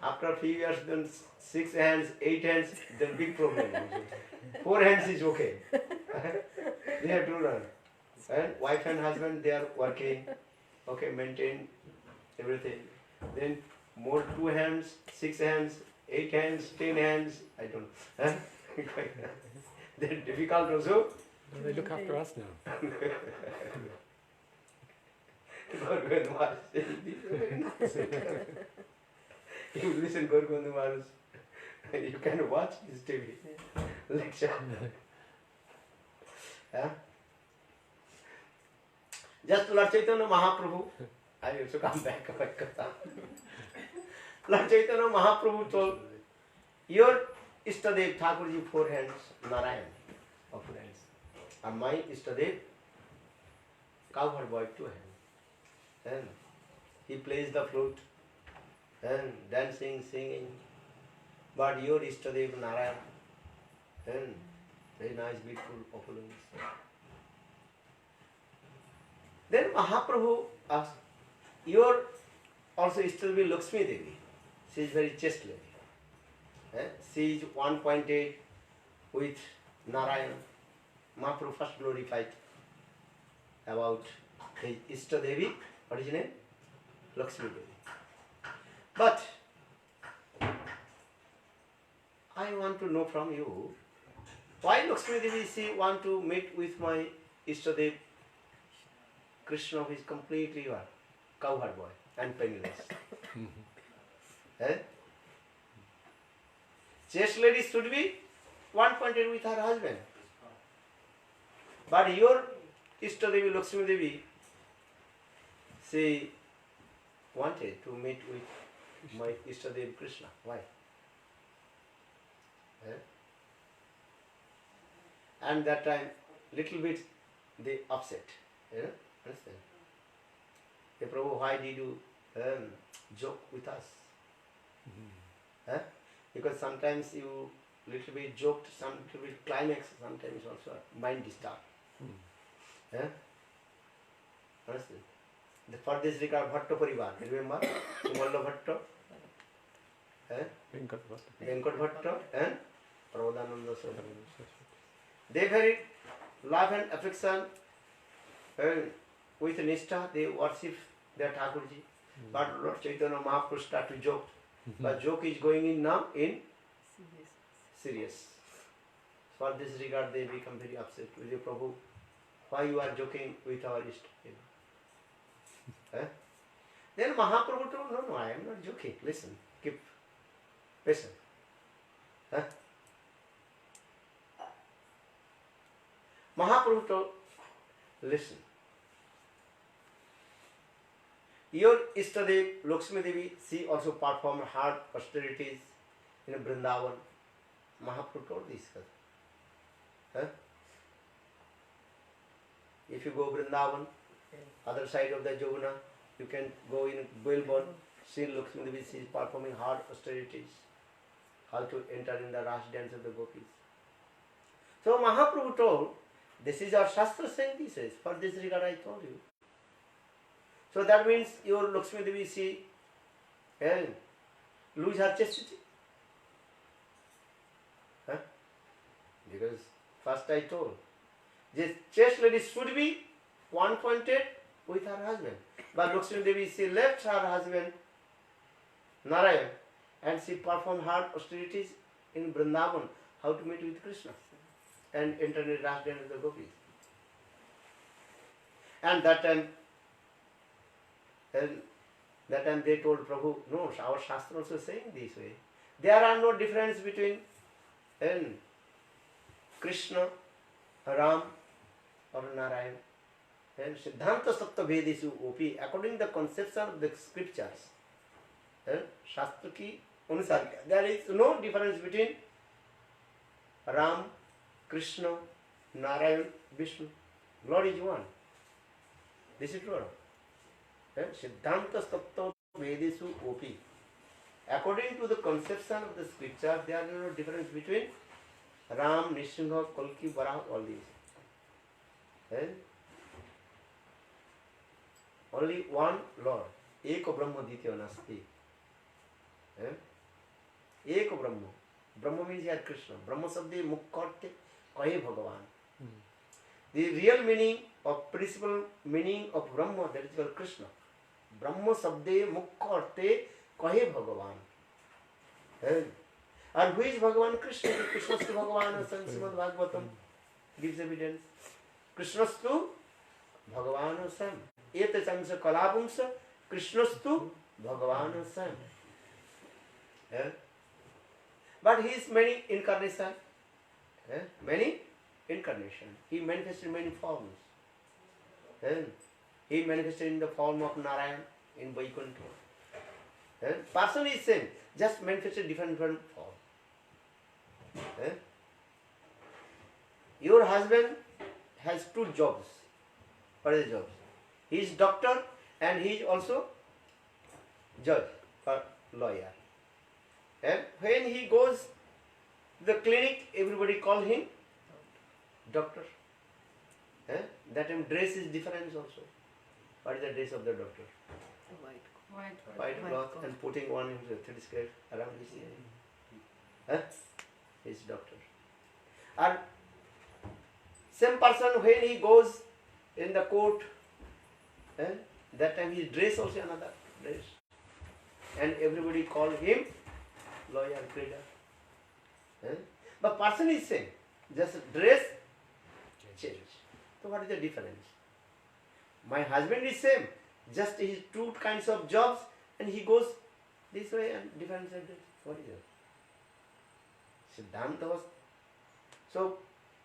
after a few years, then 6 hands, 8 hands, then big problem. Also. 4 hands is okay. They have to run. And wife and husband, they are working. Okay, maintain everything. Then more 2 hands, 6 hands, 8 hands, 10 hands. I don't know. They're difficult also. Well, they look after us now. Gorgondu Maharaj saying this. You listen Gorgondu Maharaj. You can watch his TV lecture. Just Lord Chaitanya Mahaprabhu. I also come back to my katha. Lord Chaitanya Mahaprabhu told, your Ishtadev Thakurji 4 hands, Narayan, of hands. And my Ishtadev, cowherd boy 2 hands. And he plays the flute and dancing, singing. But your Ishtadev Narayan, and very nice, beautiful opulence. Then Mahaprabhu asked, your also Ishtadevi Lakshmi Devi. She is very chaste lady. She is 1.8 with Narayan. Mahaprabhu first glorified about his Ishtadevi. What is her name? Lakshmi Devi. But I want to know from you, why Lakshmi Devi she want to meet with my Ishtadev Krishna, who is completely cowherd boy and penniless. Eh? Chaste lady should be one pointed with her husband. But your Ishtadevi, Lakshmi Devi, she wanted to meet with my Ishtadev Krishna. Why? Eh? And that time, little bit they upset. You know? Understand? Hey Prabhu, why did you joke with us? Eh? Because sometimes you little bit joked, some little bit climax, sometimes also mind disturbed. Eh? Understand? For this regard, Bhatto Parivar, remember? Sumallo Bhatto, Venkat Bhatto, and Prabodhananda Saraswati. They very love and affection, and with Nishtha, they worship their Thakurji. But Lord Chaitanya Mahaprabhu start to joke. But joke is going in now in serious. For this regard, they become very upset with you, Prabhu. Why you are joking with our Ishta? Eh? Then Mahaprabhu told, no, I am not joking. Listen, keep patient. Eh? Mahaprabhu told, listen. Your Ishtadev, Lakshmi Devi, she also performed hard austerities in Vrindavan. Mahaprabhu told this. Huh? If you go Vrindavan, other side of the Jamuna, you can go in Bilbon, see Lakshmi Devi, she is performing hard austerities, how to enter in the Ras dance of the gopis. So Mahaprabhu told, this is our Shastra saying this is, for this regard I told you. So that means your Lakshmi Devi, she lose her chastity. Huh? Because first I told, this chaste lady should be one pointed with her husband. But Lakshmi Devi, she left her husband Narayan and she performed hard austerities in Vrindavan, how to meet with Krishna and enter in the Ras dance of the gopis. And that time they told Prabhu, no, our Shastra also saying this way. There are no difference between Krishna, Ram or Narayan. And Siddhanta Sattva Vedesu Opi, according to the conception of the scriptures, Shastra ki anusar, there is no difference between Ram, Krishna, Narayan, Vishnu. Lord is one. This is true. Siddhanta Sattva Vedesu Opi. According to the conception of the scripture, there is no difference between Ram, Nrsimha, Kalki, Varaha, all these. Only one Lord. Eko Brahma Ditya Nasti. Eko Brahma. Brahma means here Krishna. Brahma Sabde Mukkarte Kahe Bhagavan. The real meaning of principal meaning of Brahma, that is called Krishna. Brahma Sabde Mukkarte Kahe Bhagavan. And who is Bhagavan? Krishna. Krishnastu Bhagavan, Srimad Bhagavatam gives evidence. Krishnastu Bhagavan Sam. Ete Samsa Kalapumsa Krishnastu Bhagavan Sam. But he is many incarnation. Many incarnation. He manifested many forms. He manifested in the form of Narayan in Vaikuntha. Person is same, just manifested different form. Your husband has two jobs. What are the jobs? He is doctor and he is also judge or lawyer. And when he goes to the clinic, everybody call him doctor. That time dress is different also. What is the dress of the doctor? White cloth and putting one into the 30 square around his ear. He is doctor. And same person when he goes in the court, that time his dress also another dress. And everybody call him lawyer, pleader. But person is same, just dress change. So what is the difference? My husband is same, just his two kinds of jobs and he goes this way and different said this. What is it? Siddhanta was. So,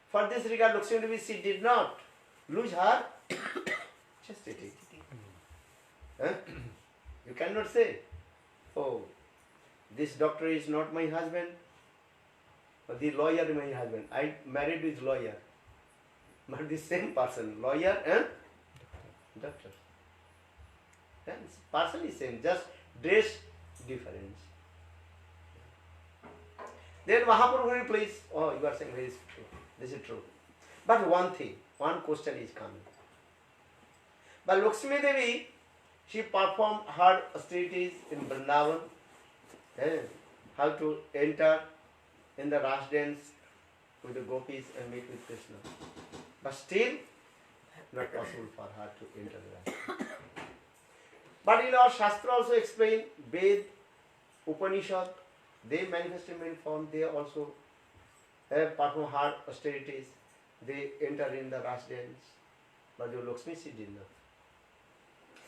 for this regard, Lakshmi Devi, she did not lose her chastity. Huh? You cannot say, oh, this doctor is not my husband, or the lawyer is my husband. I married with lawyer. But the same person, lawyer and doctor. And person is same, just dress difference. Then Mahaprabhu replies, oh, you are saying very true. This is true. But one thing, one question is coming. But Lakshmi Devi, she performed her austerities in Vrindavan, how to enter in the Ras dance with the gopis and meet with Krishna. But still, not possible for her to enter the Ras dance. But in our Shastra also explain, Ved, Upanishad, they manifest in many form, they also perform hard austerities, they enter in the Ras dance. But the Lakshmi, she did not.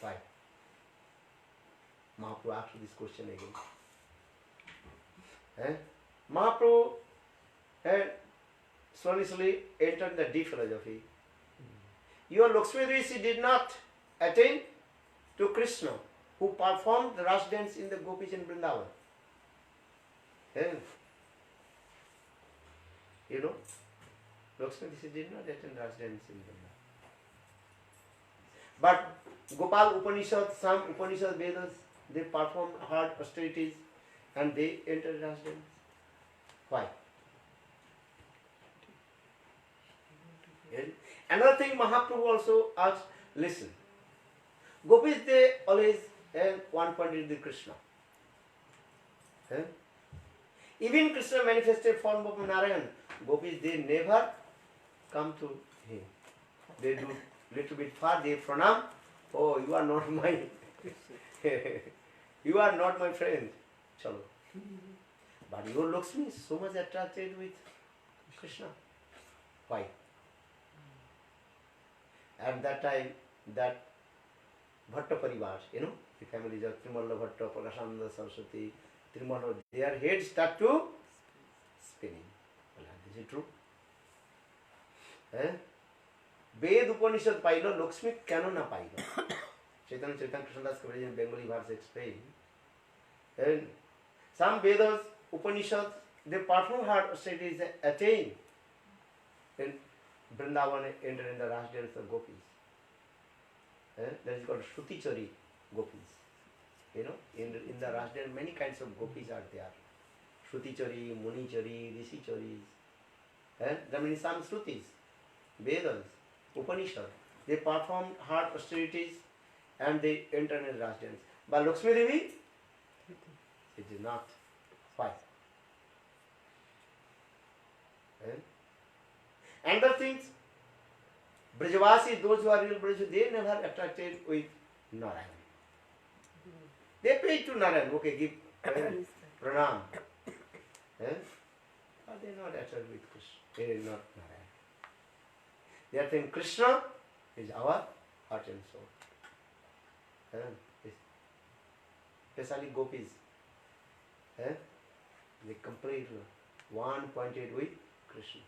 Why? Mahaprabhu asked this question again. Mahaprabhu slowly entered the deep philosophy. Your Lakshmi Devi, she did not attain to Krishna, who performed the Ras dance in the Gopis in Vrindavan. You know, Lakshmi Devi, she did not attend Ras dance in Vrindavan. But Gopal Upanishad, some Upanishad Vedas, they performed hard austerities and they entered Ras dance. Why? Another thing Mahaprabhu also asked, listen, Gopis, they always one pointed to Krishna. Even Krishna manifested form of Narayan. Gopis, they never come to him. They do little bit far, they pranam. Oh, you are not my you are not my friend. Chalo. But your Lakshmi is so much attracted with Krishna. Why? At that time, that Bhatta Parivar, you know, the families of Trimalla Bhatta, Prakashananda Saraswati, Trimalla, their heads start to spinning. Well, is it true? Ved Upanishad pailo, Lakshmi cano na pailo. Chaitanya Krishnadas Kaviraj in Bengali verse explain. And some Vedas, Upanishads, they perform hard austerities attain in Vrindavan, enter in the Ras dance of Gopis. That is called Shruti-chari Gopis. You know, in the Ras dance, many kinds of Gopis are there. Shruti-chari, Muni-chari, Rishi-charis. There are many some Shrutis, Vedas, Upanishads. They perform hard austerities and they enter in Ras dance. But Lakshmi Devi, it did not. Why? And the things, Brajavasi, those who are real Braj, they never attracted with Narayan. They paid to Narayan, okay, give pranam. But they are not attracted with Krishna. They are not Narayan. They are saying Krishna is our heart and soul. Especially Gopis. They completely one pointed with Krishna.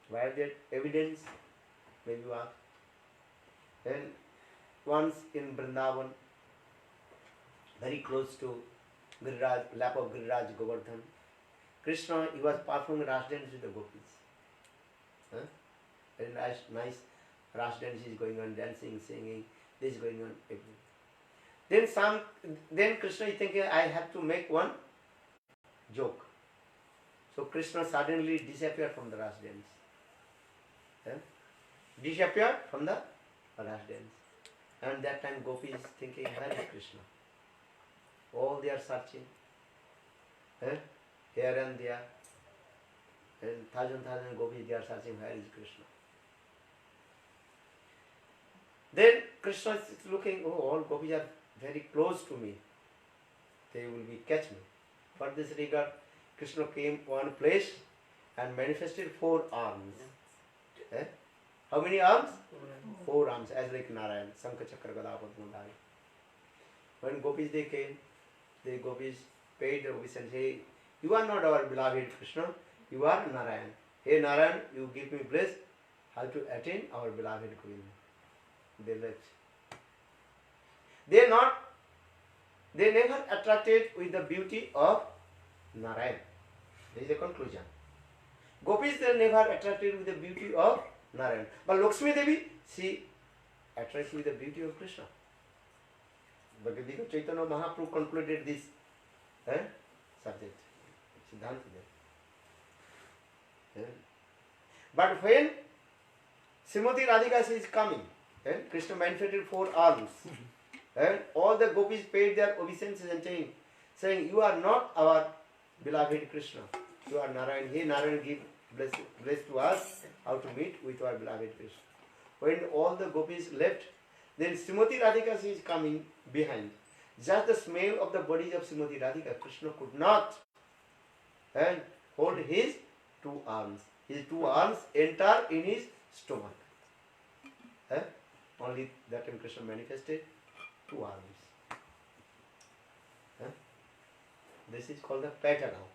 Where that evidence? Maybe you ask. Then once in Vrindavan, very close to Giriraj, lap of Giriraj Govardhan, Krishna, he was performing Ras dance with the Gopis. Very nice Ras dance is going on, dancing, singing, this is going on everything. Then Krishna is thinking, I have to make one joke. So Krishna suddenly disappeared from the Ras dance. Disappeared from the Ras dance. And that time Gopi is thinking, where is Krishna? All they are searching. Here and there. And thousand gopis, they are searching, where is Krishna? Then Krishna is looking, oh, all gopis are very close to me. They will be catch me. For this regard, Krishna came one place and manifested 4 arms. How many arms? 4 arms, as like Narayan, Sankha Chakra Gada Padma Dhari. When gopis they came, the gopis paid the obeisance. Hey, you are not our beloved Krishna, you are Narayan. Hey Narayan, you give me bliss, how to attain our beloved Govinda. They left. They never attracted with the beauty of Narayan. This is the conclusion. Gopis, they never attracted with the beauty of Narayan. But Lakshmi Devi, she attracts with the beauty of Krishna. Bhagavad Gita Chaitanya Mahaprabhu concluded this subject. Siddhanta there. But when Srimati Radhika is coming, Krishna manifested 4 arms. And all the gopis paid their obeisances and saying, you are not our beloved Krishna. You are Narayan. Hey Narayan, give bless to us how to meet with our beloved Krishna. When all the gopis left, then Srimati Radhika is coming behind. Just the smell of the bodies of Srimati Radhika, Krishna could not hold his 2 arms. His 2 arms enter in his stomach. Only that time Krishna manifested 2 arms. This is called the Petagam.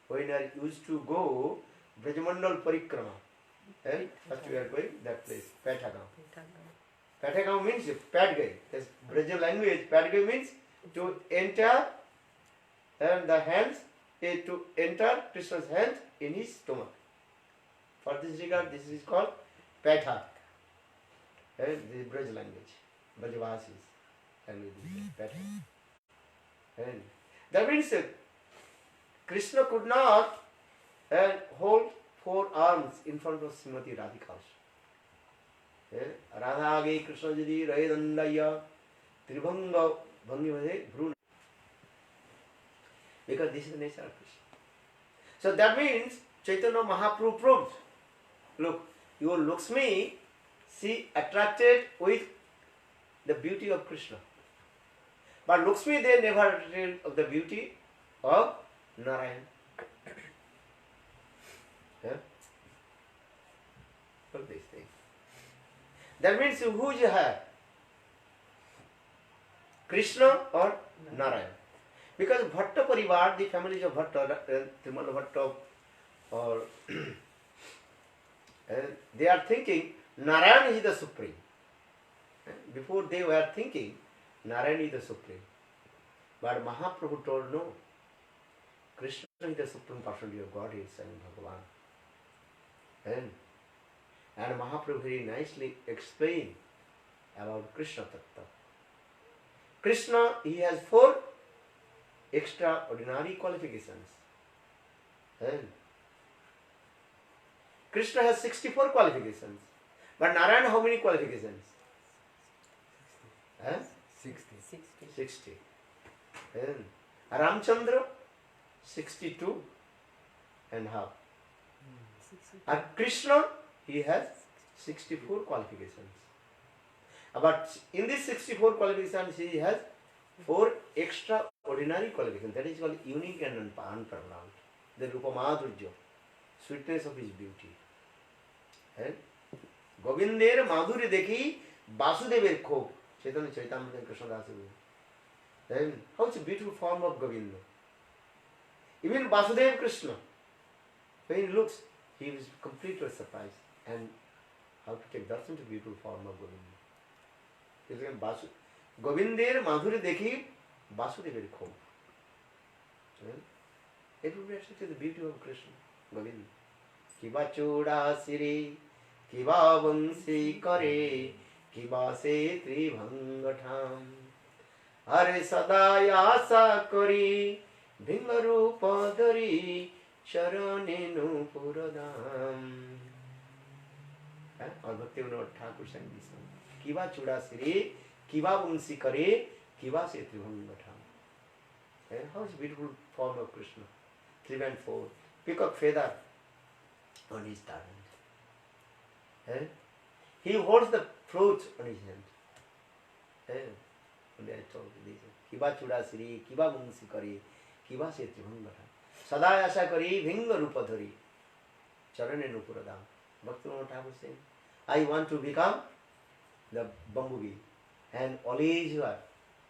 When I used to go Brajamandal Parikrama, first we are going that place, Petagam. Petagam means Padgai. That's Braja language. Padgai means to enter the hands, to enter Krishna's hand in his stomach. For this regard, this is called Petha. This is Braj language. Brajavasis language is Petha. That means Krishna could not hold 4 arms in front of Srimati Radhika. Radha age Krishna jadi rahe dandaya tribhanga bhangi vade bhruna. Because this is the nature of Krishna. So that means Chaitanya Mahaprabhu proved, look, your Lakshmi, she attracted with the beauty of Krishna. But Lakshmi, they never attracted of the beauty of Narayan. For this thing. That means who is her? Krishna or Narayan? Because Bhatta Parivar, the families of Bhatta, Timala Bhatta, or they are thinking Narayan is the supreme. Before they were thinking Narayan is the supreme. But Mahaprabhu told no. Krishna is the supreme personality of God, he is saying Bhagavan. And Mahaprabhu very nicely explained about Krishna Tattva. Krishna, he has 4 extraordinary qualifications. Krishna has 64 qualifications. But Narayan, how many qualifications? 60. 60. Ramchandra, 62 and half. And Krishna, he has 64 qualifications. But in these 64 qualifications, he has 4 extraordinary qualifications. That is called unique and unparalleled. The Rupa Madhurya, sweetness of his beauty. Govinder Madhuri Dekhi Vasudever Khop. Chaitanya Chaitamrita Krishna Das. Then how it's a beautiful form of Govinda. Even Vasudeva Krishna, when he looks, he is completely surprised. And how to take darshan to beautiful form of Govinda. Govinder Madhuri Dekhi Vasudeva Khop. It will be actually the beauty of Krishna, Govinda. Kiva choda siri, kiva vansi kare, kiva se tribhangatham. Hare sadaya sakari, bhingarupa dhari, sharanenu puradam. Or Bhaktivinoda Thakur sang this song. Kiva choda siri, kiva vansi kare, kiva se tribhangatham. How is beautiful form of Krishna? 3 and 4. Peacock feather on his turban. He holds the fruit on his hand. Only I told you this. Kiva chuda siri, kiva mungsi kari, kiva se tribhangatham. Sadaya sakari, bhinga rupa dhari, charane nupuradam. Bhaktivinoda Thakur saying, I want to become the bumblebee, and always you are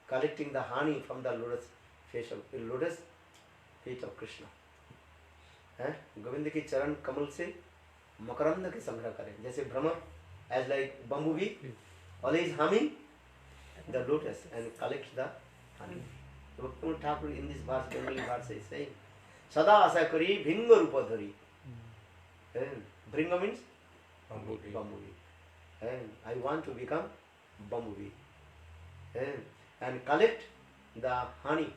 collecting the honey from the lotus face of lotus feet of Krishna है। गोविंद की चरण कमल से मकरंद के संग्रह करें, जैसे भ्रमर as like bumblebee always humming the lotus and collects the honey. Bhaktivinoda Thakur in this verse, Bengali verse is saying, Sada asa kari bhinga rupa dhari. Bringa means Bumblebee. bumblebee. And I want to become bumblebee. And collect the honey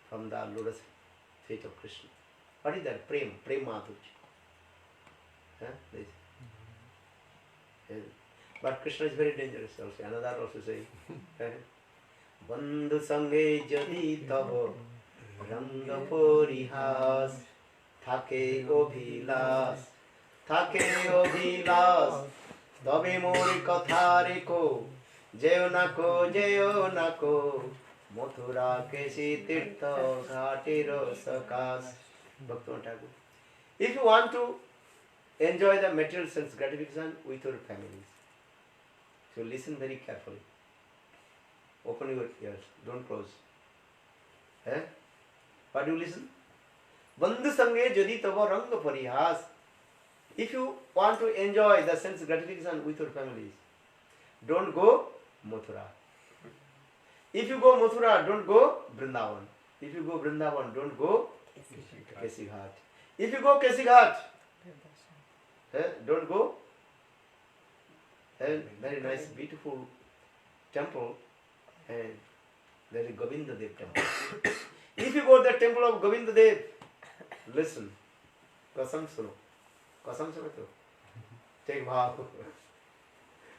from the lotus feet of Krishna. What is that? Prem Madhurya. This. But Krishna is very dangerous also. Another also saying, Bandhu sange jadi tavo ranga porihas thake obhilas tabe mori kathare ko jeo nako Mathura kesi tirtha ghatiro sakas. Bhaktivinoda Thakur. If you want to enjoy the material sense gratification with your families, so listen very carefully. Open your ears, don't close. What do you listen? Bandhu sange jadi tava rang parihas. If you want to enjoy the sense gratification with your families, don't go Mathura. If you go Mathura, don't go Vrindavan. If you go Vrindavan, don't go Kesi Ghat. If you go Kesi Ghat, don't go very nice, beautiful temple, and there is Govinda Dev temple. If you go to the temple of Govinda Dev, listen, कसम सुनो तो, take भाव,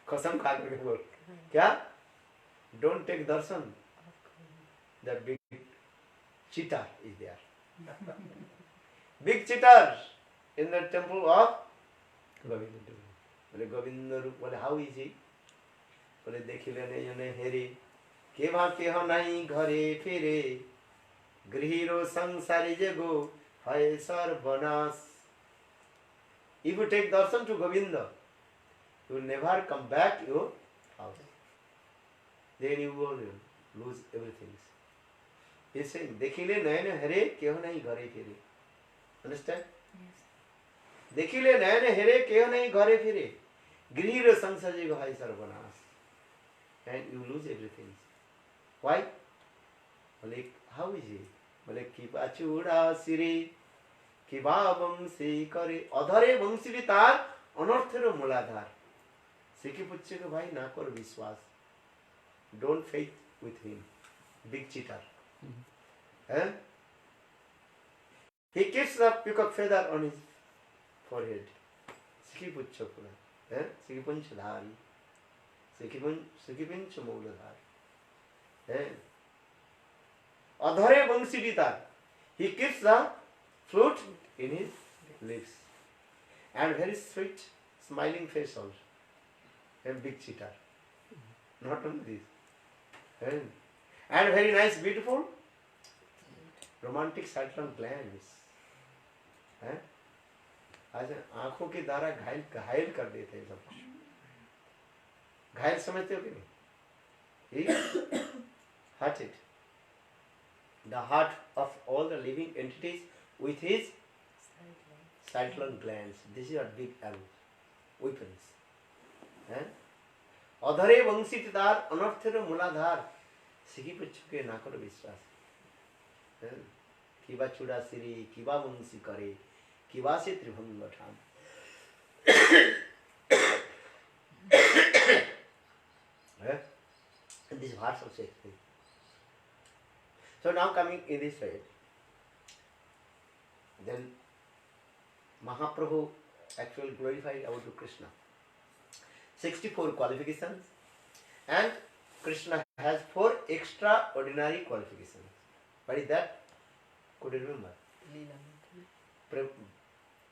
कसम खा करके बोल, क्या? Don't take darshan. That big cheetah is there. Big cheetah in the temple of Govinda. बोले गोविंद रूप, बोले हाउ इज ही? बोले देखिले ने जने हेरे के भा के हो नहीं घरे फिरे गृहिरो संसारी जगो है सर्वनाश. If you take darshan to Govinda, you will never come back to your house. Then you will lose everything. He is saying, देखिले नयन हरे केहो नहीं घरे फिरे. Understand? देखिले नयन हेरे केहो नहीं घरे फिरे गृहिर संसारी जगो है सर्वनाश. And you lose everything. Why? बोले how is it? बोले किबा चूड़ा सिरे किबा वंशी करे अधरे वंशी तार अनर्थेर मूलाधार. सिकी पुच्छे को भाई ना कर विश्वास. Don't faith with him. Big cheater. He keeps the peacock feather on his forehead. Siki puच्छो पूरा. Siki punch धारी. Siki punch मूलाधार. अधरे वंशी तार. He keeps the flute in his lips. And very sweet, smiling face also. A big cheater. Not only this. And very nice, beautiful, romantic sidelong glance. आज आंखों के द्वारा घायल कर देते हैं सब कुछ. घायल समझते हो कि नहीं? He hearted the heart of all the living entities with his sidelong glance. This is a big weapons. अधरे वंशी तार अनर्थेर मूलाधार. सिकी पुच्छु के ना करो विश्वास. किबा चूड़ा सिरी किबा वंशी करे किबा से त्रिभंग ठाम. This verse also explains. So now coming in this way, then Mahaprabhu actually glorified about to Krishna. 64 qualifications, and Krishna has 4 extraordinary qualifications. What is that? Could you remember?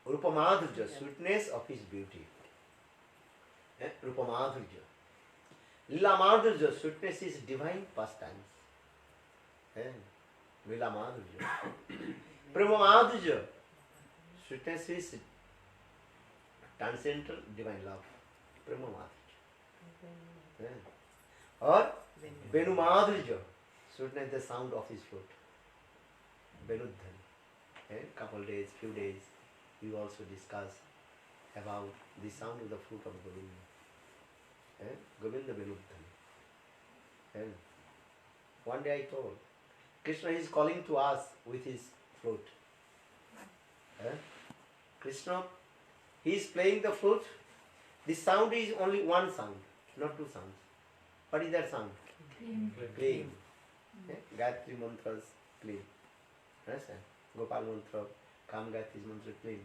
Rupamadhurya, sweetness of his beauty. Rupamadhurya. Lilamadhurya, sweetness is divine pastimes. Lilamadhurya. Premamadhurya, sweetness is transcendental divine love. Premamadhurya. Or Venumadhurya, sweetness the sound of his flute. Benuddhan. Couple days, few days, we also discuss about the sound of the flute of Govinda. Govinda Benuddhan. One day I told, Krishna is calling to us with his flute. Krishna, he is playing the flute. The sound is only one sound, not two sounds. What is that sound? Clean. Gayatri mantras clean. Understand? Gopal mantra, Kam Gayatri mantra clean.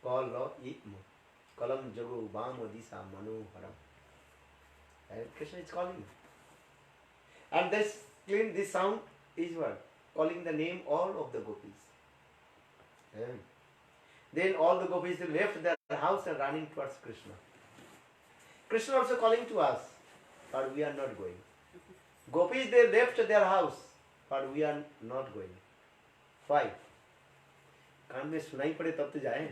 Kala itma, kalam jago vama disa manoharam. Krishna is calling. And this clean, this sound is what? Calling the name all of the gopis. Then all the gopis left their house and running towards Krishna. Krishna also calling to us, but we are not going. Gopis, they left their house, but we are not going. Why? कान में सुनाई पड़े तब तो जाए.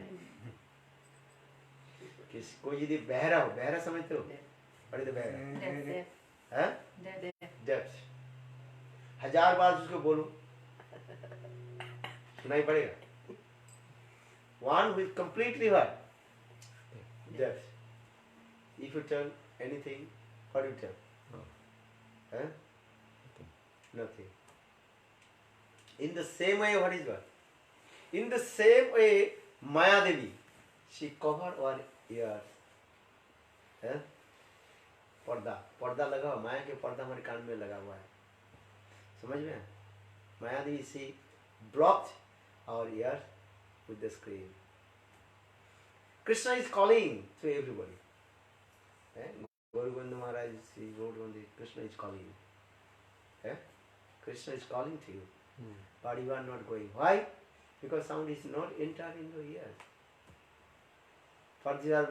कोई यदि बहरा हो, बहरा समझते हो? पढ़े तो बहरा. हाँ? Deaf. 1000 बार उसको बोलो, सुनाई पड़ेगा. One who is completely what? Deaf. If you tell anything, what do you tell? Huh? Nothing. In the same way, what is what? In the same way, Maya Devi, she covered our ears. पर्दा लगा हुआ, माया के पर्दा हमारे कान में लगा हुआ है. समझ में? माया देवी, she blocked our ears with the screen. Krishna is calling to everybody. Gaura Gopal Maharaj, he wrote on the Krishna is calling. Krishna is calling to you, but you are not going. Why? Because sound is not entered in your ears. For this,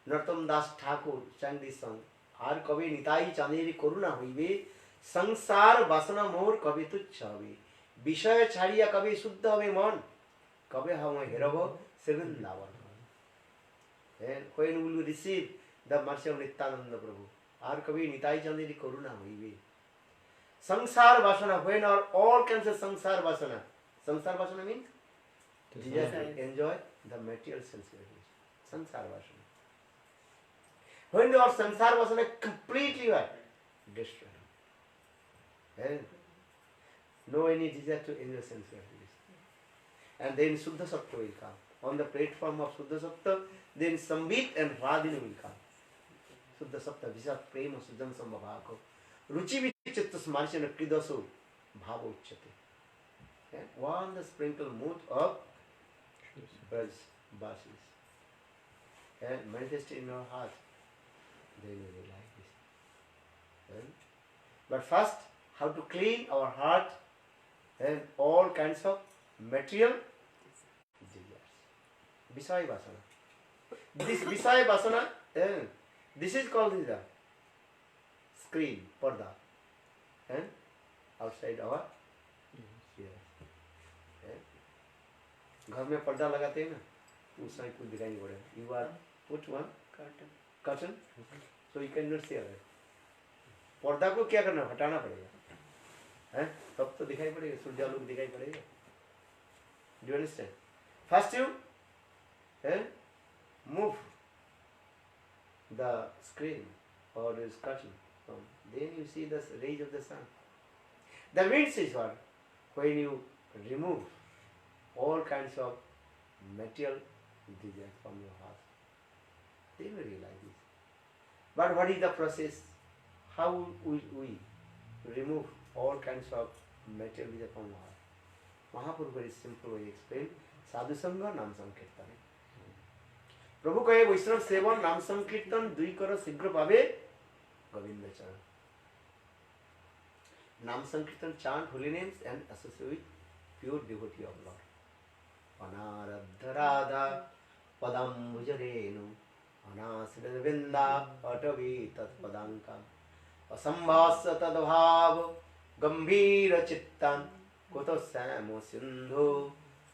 Narottam Das Thakur sang this song. Har kabe nitai chanderi koruna hoibe, sangsar basana mor kabe tuchha hobe, বিষয় ছাড়িয়া কবে শুদ্ধ হবে মন, কবে হবে হেরব সেভেন লাভার. When will you receive the mercy of Nityananda Prabhu? Ar kabi nitai chanderi koruna hoibe. Sangsar vasana, when are all kinds of sangsar vasana? Sangsar vasana means desire to enjoy the material sense gratification. Sangsar vasana. When your sansar vasana completely what? Destroyed. No any desire to enjoy sense gratification. And then Suddha Sattva will come. On the platform of Suddha Sattva, then Sambit and Radhini will come. Suddha Sattva, Visat Prema Suddham Sambhavako. Ruchi Vichitta Smarshana Kridasu Bhava Uchyate. One the sprinkle mood of birds, basis. And manifested in our heart. Then we will like this. But first, how to clean our heart and all kinds of material desires. Visaya Vasana. This Visaya Vasana, this is called the screen, parda. Outside our ears. घर में पर्दा लगाते हैं ना, उस समय कुछ दिखाई नहीं पड़ेगा. You are put one curtain, so you cannot see it. पर्दा को क्या करना, हटाना पड़ेगा, तब तो दिखाई पड़ेगा, सूर्यालोक दिखाई पड़ेगा. Do you understand? First you move the screen or this curtain, then you see the rays of the sun. The means is what? When you remove all kinds of material desires from your heart, they will realize this. But what is the process? How will we remove all kinds of material desires from our heart? Mahaprabhu very simple way explain. Sadhu Sangha Nam Sankirtan. प्रभु कहे वैष्णव seven नाम संकीर्तन दुई करो शीघ्र पावे गोविंद चरण. Nam Sankirtan, chant holy names and associate with pure devotee of Lord. Anarabdha Radha Padam Bhujarenu Anasridvinda Atavi Tat Padankam Asambhasya Tadbhav Gambhira Chittan Kuto Samo Sindhu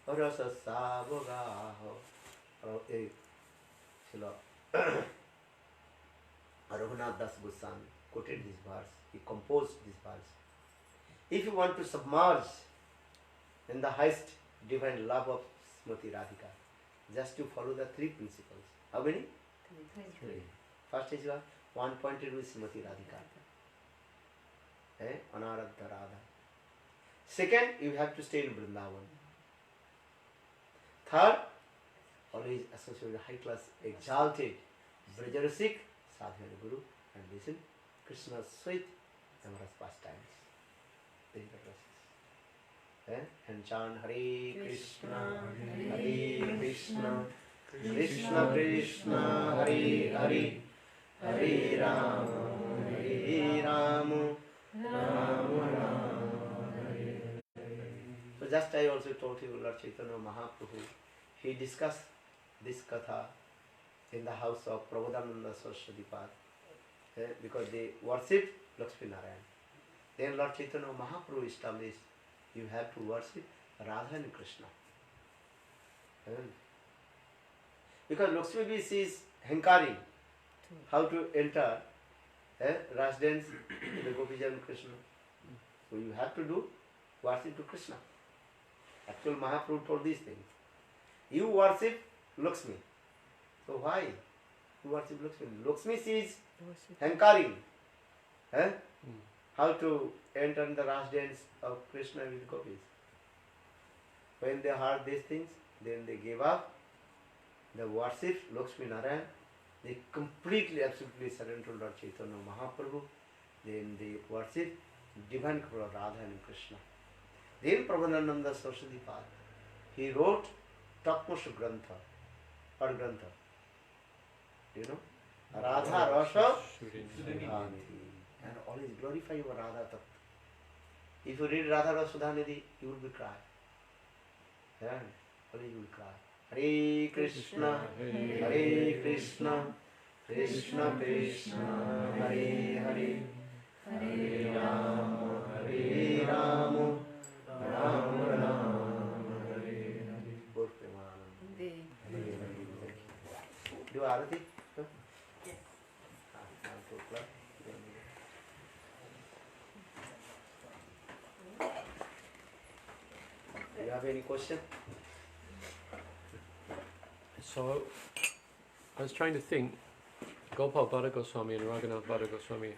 Rasa Savogaho. Raghunath Das Goswami quoted this verse. He composed this verse. If you want to submerge in the highest divine love of Srimati Radhika. Just to follow the three principles. How many? Three. First is one pointed with Srimati Radhika. Anaradha Radha. Second, you have to stay in Vrindavan. Third, always associate with high class, exalted Brajarasik, Sadhana Guru, and listen Krishna's sweet, amorous pastimes. And chant Hare Krishna, Hare Krishna, Krishna Krishna, Hare Hare, Hare Rama, Hare Rama, Rama Rama, Hare. So just I also told you, Lord Chaitanya Mahaprabhu, he discussed this katha in the house of Prabodhananda Saraswati Pad, because they worship Lakshmi Narayan. Then Lord Chaitanya Mahaprabhu established you have to worship Radha and Krishna. Because Lakshmi Devi is hankari how to enter residence in the Gopijan Krishna. So you have to do worship to Krishna. Actual Mahaprabhu told these things. You worship Lakshmi. So why you worship Lakshmi? Lakshmi is hankari how to enter the residence of Krishna with gopis. When they heard these things, then they gave up the worship Lakshmi Narayan. They completely, absolutely surrendered to Lord Chaitanya Mahaprabhu. Then they worship divine couple Radha and Krishna. Then Prabodhananda Saraswati Pad, he wrote topmost Grantha or Grantha. You know? Radha Rasa Sudhanidhi. And always glorify your Radha Tattva. If you read Radha Rasa Sudhanidhi, you will be cry. Yeah, always you will cry. Hare Krishna, Hare Krishna, Krishna Krishna, Hare Hare, Hare Rama, Hare Rama, Rama Rama, Hare Hare. Gaur Premanand. Do Arati? Yes. Do you have any question? So, I was trying to think, Gopal Bhatta Goswami and Raghunath Bhatta Goswami,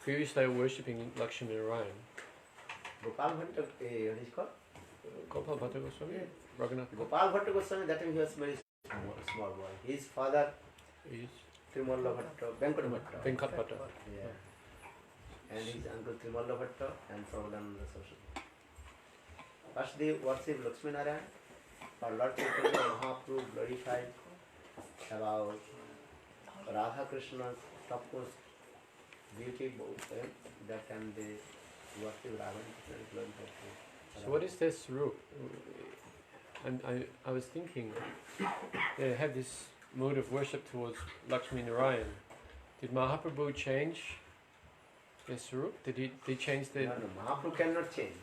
previously they were worshipping Lakshmi Narayan. Gopal Bhatta, what is called? Gopal Bhatta Goswami? Yeah. Raghunath Bhatta Gopal Bhatta Goswami, that time he was very small boy. His father, is Trimalla Bhatta, Venkata Bhatta. Venkat Bhatta. Yeah. And his uncle Trimalla Bhatta and Prabodhananda Saraswati. First they worship Lakshmi Narayan, but Lord Chaitanya Mahaprabhu glorified about Radha Krishna's topmost beauty, that time they worship Radha and glorified. So what is this root? And I was thinking, they have this mode of worship towards Lakshmi Narayan. Did Mahaprabhu change this root? Did he change the... No, Mahaprabhu cannot change.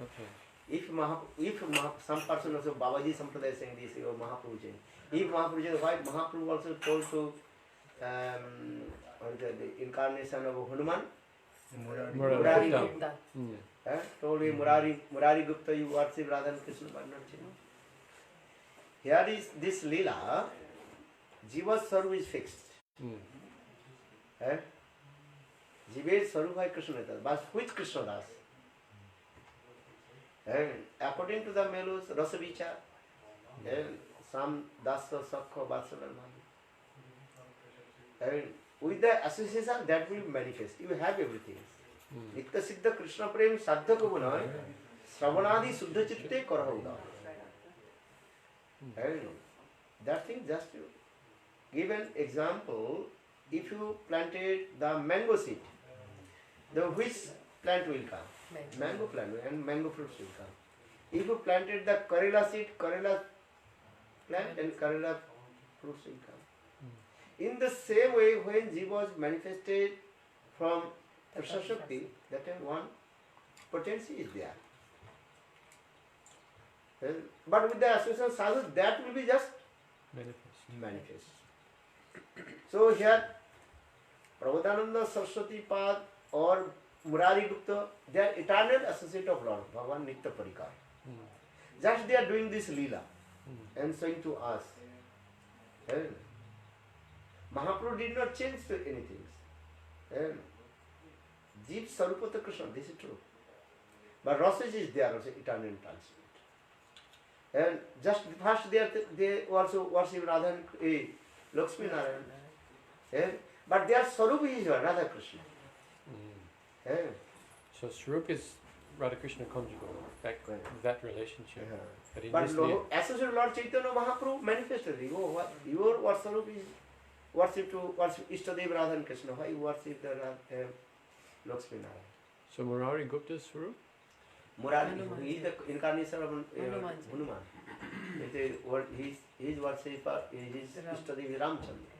Okay. If some person also, Babaji Sampradaya is saying this, oh, Mahaprabhu changed. If Mahaprabhu changed, why Mahaprabhu also told to the incarnation of Hanuman? Murari Gupta. Told him, Murari Gupta, you worship Radha and Krishna, but not change. Here is this Leela, Jiva's Sarup is fixed. Jiva's Sarup by Krishna Das, but which Krishna Das? And according to the Melus, Rasavicha, some Dasa, Sakha, Vatsala, and with the association that will manifest, you have everything. Nitya Siddha Krishna Prem Saddha Kubuna, Sravanadi Suddha Chitte Karahuda. And that thing just you give an example. If you planted the mango seed, the which plant will come? Mango plant and mango fruits will come. If you planted the Karela seed, Karela plant and Karela fruits will come. In the same way, when Jiva was manifested from Krishna Shakti, that time one potency is there. But with the association sadhu, that will be just manifest. So here, Prabodhananda Saraswati Pad or Murari Gupta, they are eternal associate of Lord Bhagavan Nitya Parikar. Just they are doing this Leela and showing to us. And Mahaprabhu did not change to anything. And Jeev Sarupata Krishna, this is true. But Rasas is there also eternal transient. And just first they also worship Radha and Lakshmi Narayan. And, but their Sarup is Radha Krishna. And, So Swarup is Radha Krishna conjugal, that relationship. But in but this associate Lord Chaitanya Mahaprabhu manifested. Your Sarup is worship to worship Ishtadev Radha and Krishna. Why you worship the Lakshmi Narayan? so Murari Gupta's Swarup? Murari, Hanuman. he is the incarnation of Hanuman. Hanuman. His worshipper is his Ram. Ishtadev Ramchandra.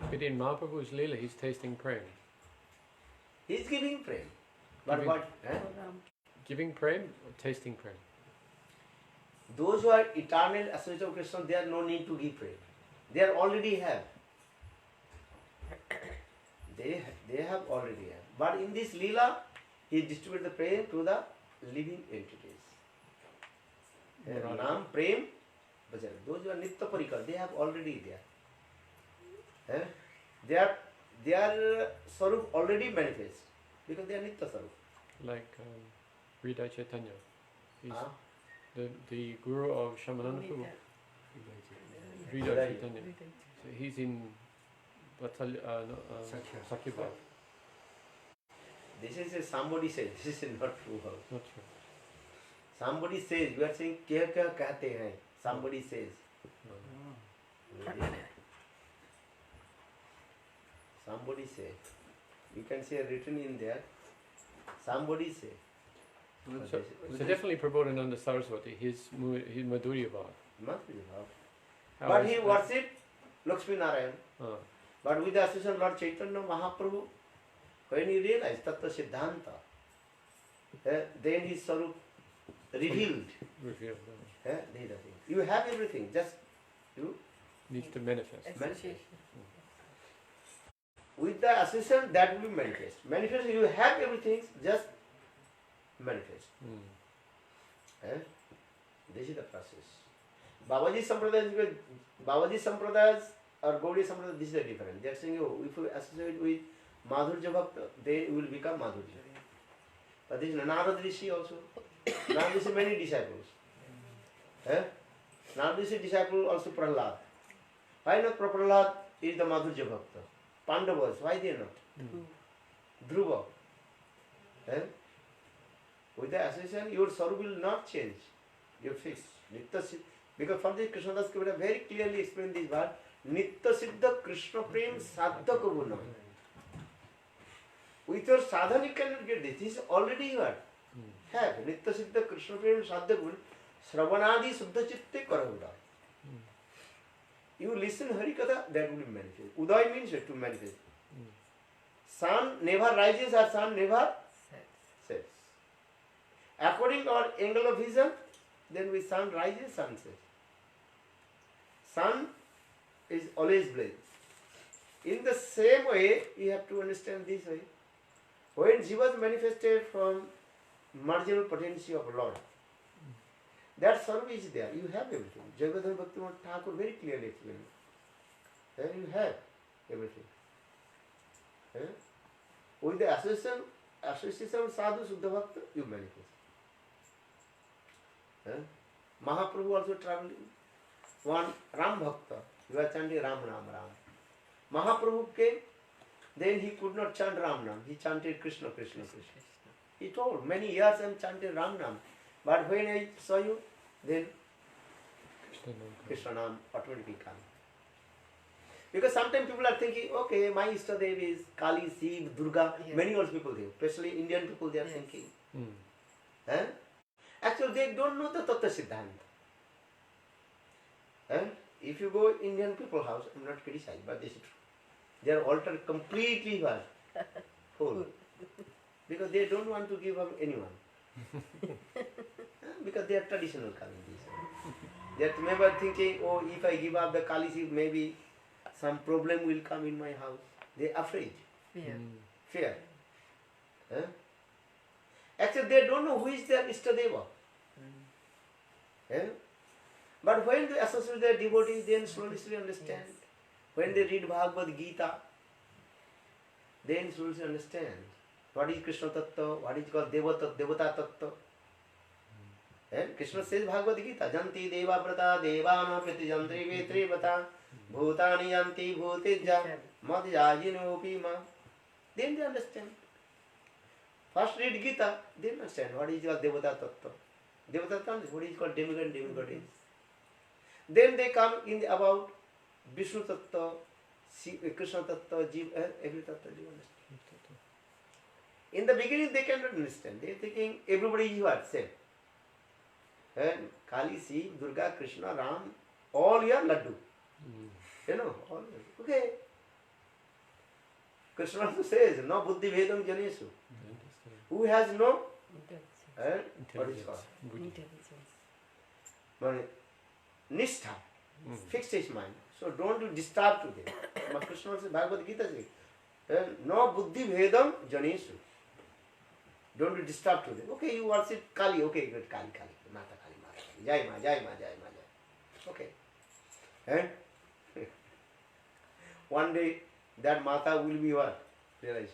But in Mahaprabhu's Leela, he's tasting prem. He is giving prem. But Giving- what? Giving prem or tasting prem? Those who are eternal associates of Krishna, they are no need to give prem. They are already have. They have already have. But in this Leela, he distributes the prem to the living entities. Right. Nam, prem, bhajan. Those who are Nitya Parikar, they have already there. Their Sarup already manifest because they are Nitya Sarup. Like Hridaya Chaitanya. He's Ah. the guru of Shamananda Prabhu. Hridaya Hridaya. Chaitanya. So he's in Sakya. Sakya Bhav. This is somebody says, this is not true. Not true. Somebody says, you are saying, क्या क्या कहते हैं? Somebody says. Somebody say. You can say written in there. Somebody say. So definitely Prabodhananda Saraswati, his Madhurya Bhav. Must be Bhav. How But is he that? worshipped Lakshmi Narayan. Ah, But with the association of Lord Chaitanya Mahaprabhu, when he realized Tattva Siddhanta, then his Sarup revealed. revealed. These are things. You have everything, just you. Needs to manifest. Association. With the association, that will be manifest. Manifest, you have everything, just manifest. This is the process. Babaji Sampradayas or Gaudiya Sampradayas, this is the difference. They are saying, oh, if you associate with Madhurya Bhakta, then you will become Madhurya. But this is Narada Rishi also. Narada Rishi many disciples. Narada Rishi disciple also Prahlad. Why not Prahlad is the Madhurya Bhakta? Pandavas, why they are not? Dhruva. With the association, your soul will not change. You are fixed. Nitya Siddha. Because for this Krishnadas Kaviraj very clearly explained this word. Nitya Siddha Krishna Prem Sadhaka Guna. With your sadhana you cannot get this. This is already you are. Have. Nitya Siddha Krishna Prem Sadhaka Guna. Sravanadi Suddha Chitte Karahuda. You listen Harikatha, that will manifest. Uday means to manifest. Sun never rises or sun never sets. According to our angle of vision, then with sun rises, sun sets. Sun is always blazing. In the same way, you have to understand this way. When Jiva is manifested from marginal potency of Lord, that service is there. You have everything. Jagaddhara Bhaktivinoda Thakur very clearly explained. Then you have everything. With the association of Sadhu Suddha Bhakta, you manifest. Mahaprabhu also traveling. One Ram Bhakta, you are chanting Ram Nam Ram. Mahaprabhu came, then he could not chant Ram Nam. He chanted Krishna, Krishna, Krishna. He told, many years I am chanting Ram Nam. But when I saw you, then Krishna Nam automatically comes. Because sometimes people are thinking, okay, my Ishtadev is Kali, Shiv, Durga. Yes. Many also people think, especially Indian people, they are Yes. thinking. Actually, they don't know the Tattva Siddhanta. If you go Indian people house, I'm not criticized, but this is true. Their altar completely was full. Because they don't want to give up anyone. Because they are traditional Kalis. They are never thinking, oh, if I give up the Kali Shiv, maybe some problem will come in my house. They are afraid. Fear. Fear. Eh? Actually, they don't know who is their Istadeva. Eh? But when they associate with their devotees, then slowly understand. When they read Bhagavad Gita, then slowly understand what is Krishna Tattva, what is called Devata Tattva. And Krishna says Bhagavad Gita, Janti Deva Prata Devana Priti Jantri Vetri Vata Bhutani Yanti Bhutija Madhyajinopi Ma. Then they understand. First read Gita, then understand what is called Devata Tattva. Devata Tattva, what is called demigod and demigoddess. Then they come in about Vishnu Tattva, Krishna Tattva, every Tattva they understand. In the beginning they cannot understand. They are thinking everybody is what? Same. And Kali, Shiv, Durga, Krishna, Ram, all you are Laddu. You know, all. Okay. Krishna also says, no buddhi bhedam janesu. Who has no what is it called? Nishtha. Fixed his mind. So don't disturb to them. But Krishna says, Bhagavad Gita says, no buddhi bhedam janesu. Don't disturb to them. Okay, you worship Kali. Okay, good. Kali, Mata Kali, Mata Kali. Jai Ma. Okay. And one day that Mata will be what? Realize.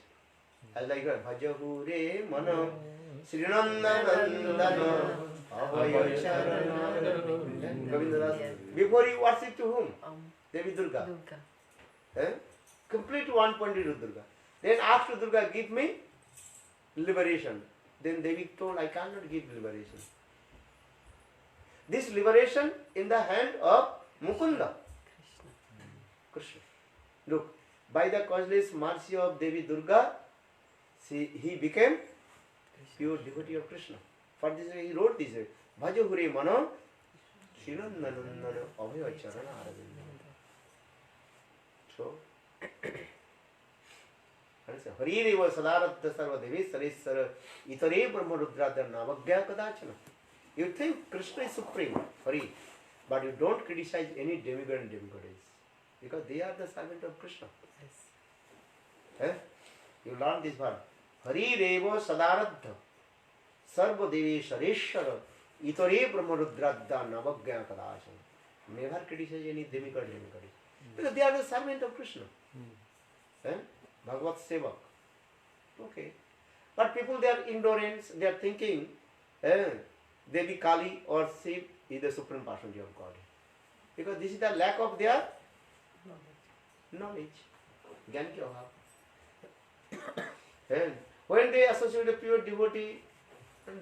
As like her, Bhajahu Re Mano Srinandana Abhaya Charana. Govindadas. Before you worship to whom? Devi Durga. Complete one pointed to Durga. Then after Durga, give me liberation. Then Devi told, I cannot give liberation. This liberation in the hand of Mukunda. Krishna. Look, by the causeless mercy of Devi Durga, he became pure devotee of Krishna. For this he wrote this way, Bhajo Hure Mano Srinandanandana Abhaya Charana Aravinda. So, Harireva Sadaratta Sarva Devi Sarisara Itare Brahmarudradha Navagya Kadachana. You think Krishna is supreme, Hari, but you don't criticize any demigod and demigoddess because they are the servant of Krishna. Yes. You learn this word. Harireva Sadaradha Sarva Devi Sareshwara Itare Brahmarudradha Navagya Kadachana. Never criticize any demigod and demigoddess because they are the servant of Krishna. Bhagavad Sevak. Okay. But people, they are ignorance, they are thinking Devi Kali or Shiv is the supreme personality of God. Because this is the lack of their knowledge. Gyan ki abhav. And when they associate a pure devotee,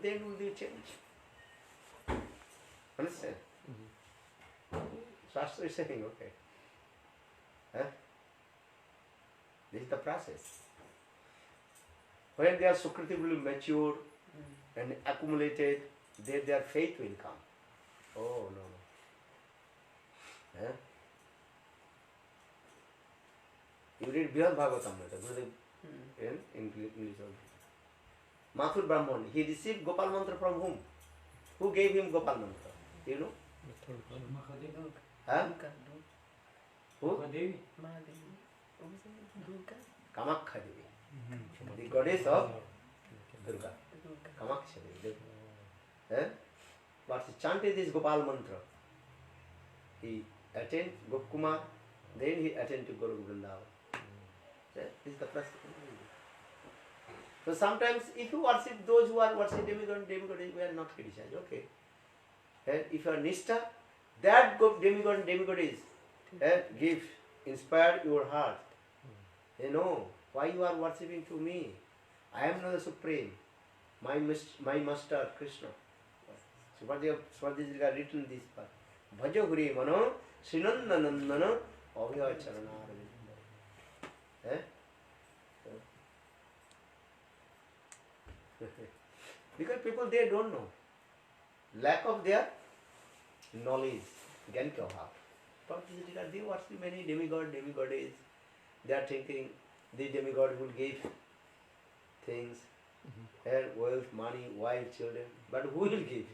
then will they change. Understand? Shastra is saying, okay. This is the process. When they are sucritively matured and accumulated, then their faith will come. Oh, no. You read Brihad Bhagavatam, in English also. Mathur Brahman, he received Gopal Mantra from whom? Who gave him Gopal Mantra? You know? Who? Kamakhya Devi, the goddess of Durga. Kamakhya Devi. But he chanted this Gopal Mantra. He attained Gopkumar, then he attained to Guru Vrindavan. This is the process. So sometimes if you worship those who are worshiping demigod, we are not criticized. Okay. And if you are Nishtha, that demigod and demigoddess give, inspire your heart. You know, why you are worshipping to me? I am not the supreme. My master, Krishna. So what is written this part? Bhaja Hure Mano Srinandanandana Abhaya Charana Aravinda. Because people, they don't know. Lack of their knowledge. Gyan ki abhav. They worship many demigod, demigoddess. They are thinking the demigod will give things, wealth, money, wife, children. But who will give?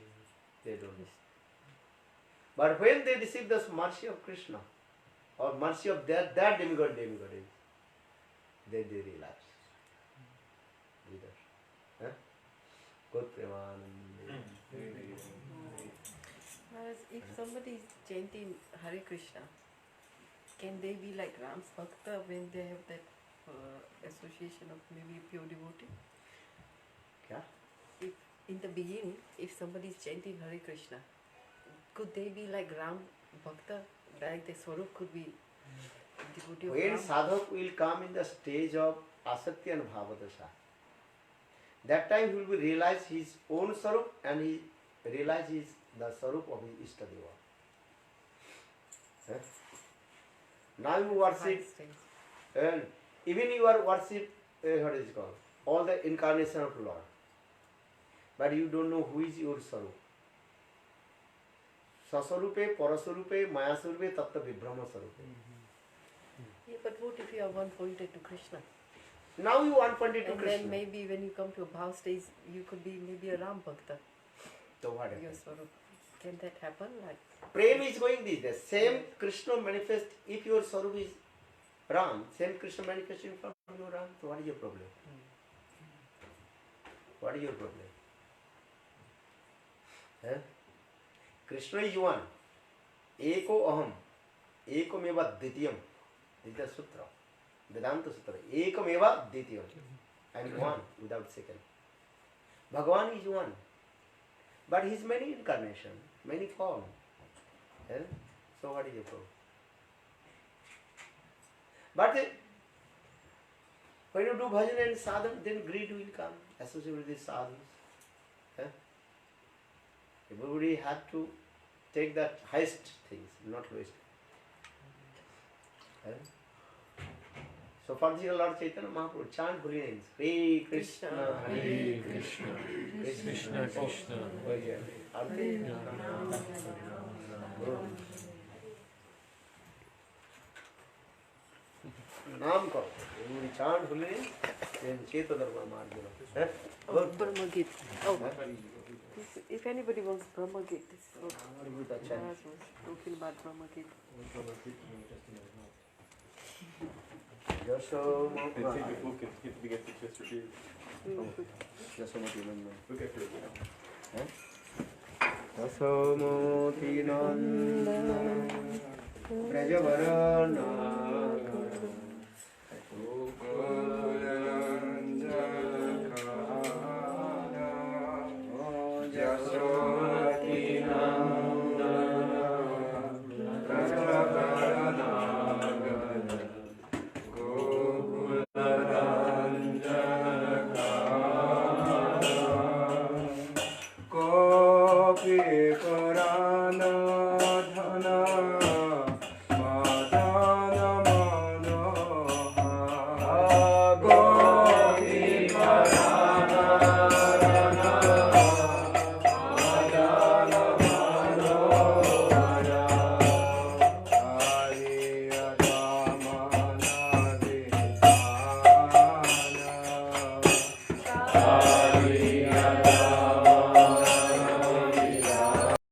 They don't know. But when they receive the mercy of Krishna or mercy of that demigod, demigoddess, then they relapse. Good Premanande. Whereas if somebody is chanting Hare Krishna, can they be like Ram's Bhakta when they have that association of maybe pure devotee? Kya? If in the beginning, if somebody is chanting Hare Krishna, could they be like Ram Bhakta? Like the Swarup could be devotee of When Ram? sadhak will come in the stage of asakti and bhavadasha, that time he will realize his own sarup and he realizes the sarup of his Istadeva. Now you worship, High stage. and even you are worship, what is it called, all the incarnation of Lord, but you don't know who is your sarup. Sasarupe, Parasarupe, Mayasarupe, Tattva Vibhrama Sarupe. Yeah, but what if you are one pointed to Krishna? Now you want pointed to And Krishna. then maybe when you come to a bhav stage, you could be maybe a Ram Bhakta. So what Your happens? Swarup. Can that happen? Like Prem is going this way. Same Krishna manifest, if your Sarup is Ram, same Krishna manifesting from your Ram, so what is your problem? What is your problem? Eh? Krishna is one. Eko aham. Ekameva dvitiyam. This is the sutra. Vedanta sutra. Ekameva dvitiyam. I am one without second. Bhagavan is one. But he is many incarnation, many form. Eh? So what is your problem? But when you do bhajan and sadhana, then greed will come associated with these sadhus. Eh? Everybody has to take the highest things, not lowest. Eh? So for this Lord Chaitanya Mahaprabhu chant holy names. Hare Krishna, Hare Krishna, Krishna Krishna, Hare Hare नाम करो everybody chant holy names, then Chaitanya Dharma Margina. oh, Brahma Gita. Oh, if anybody wants Brahma Gita, this is what Maharaj was talking about Brahma Gita. Jasho They take a book and get to get the kiss review. Jasomati Nandan. Look after it. Jasomati Nandan Brajavarana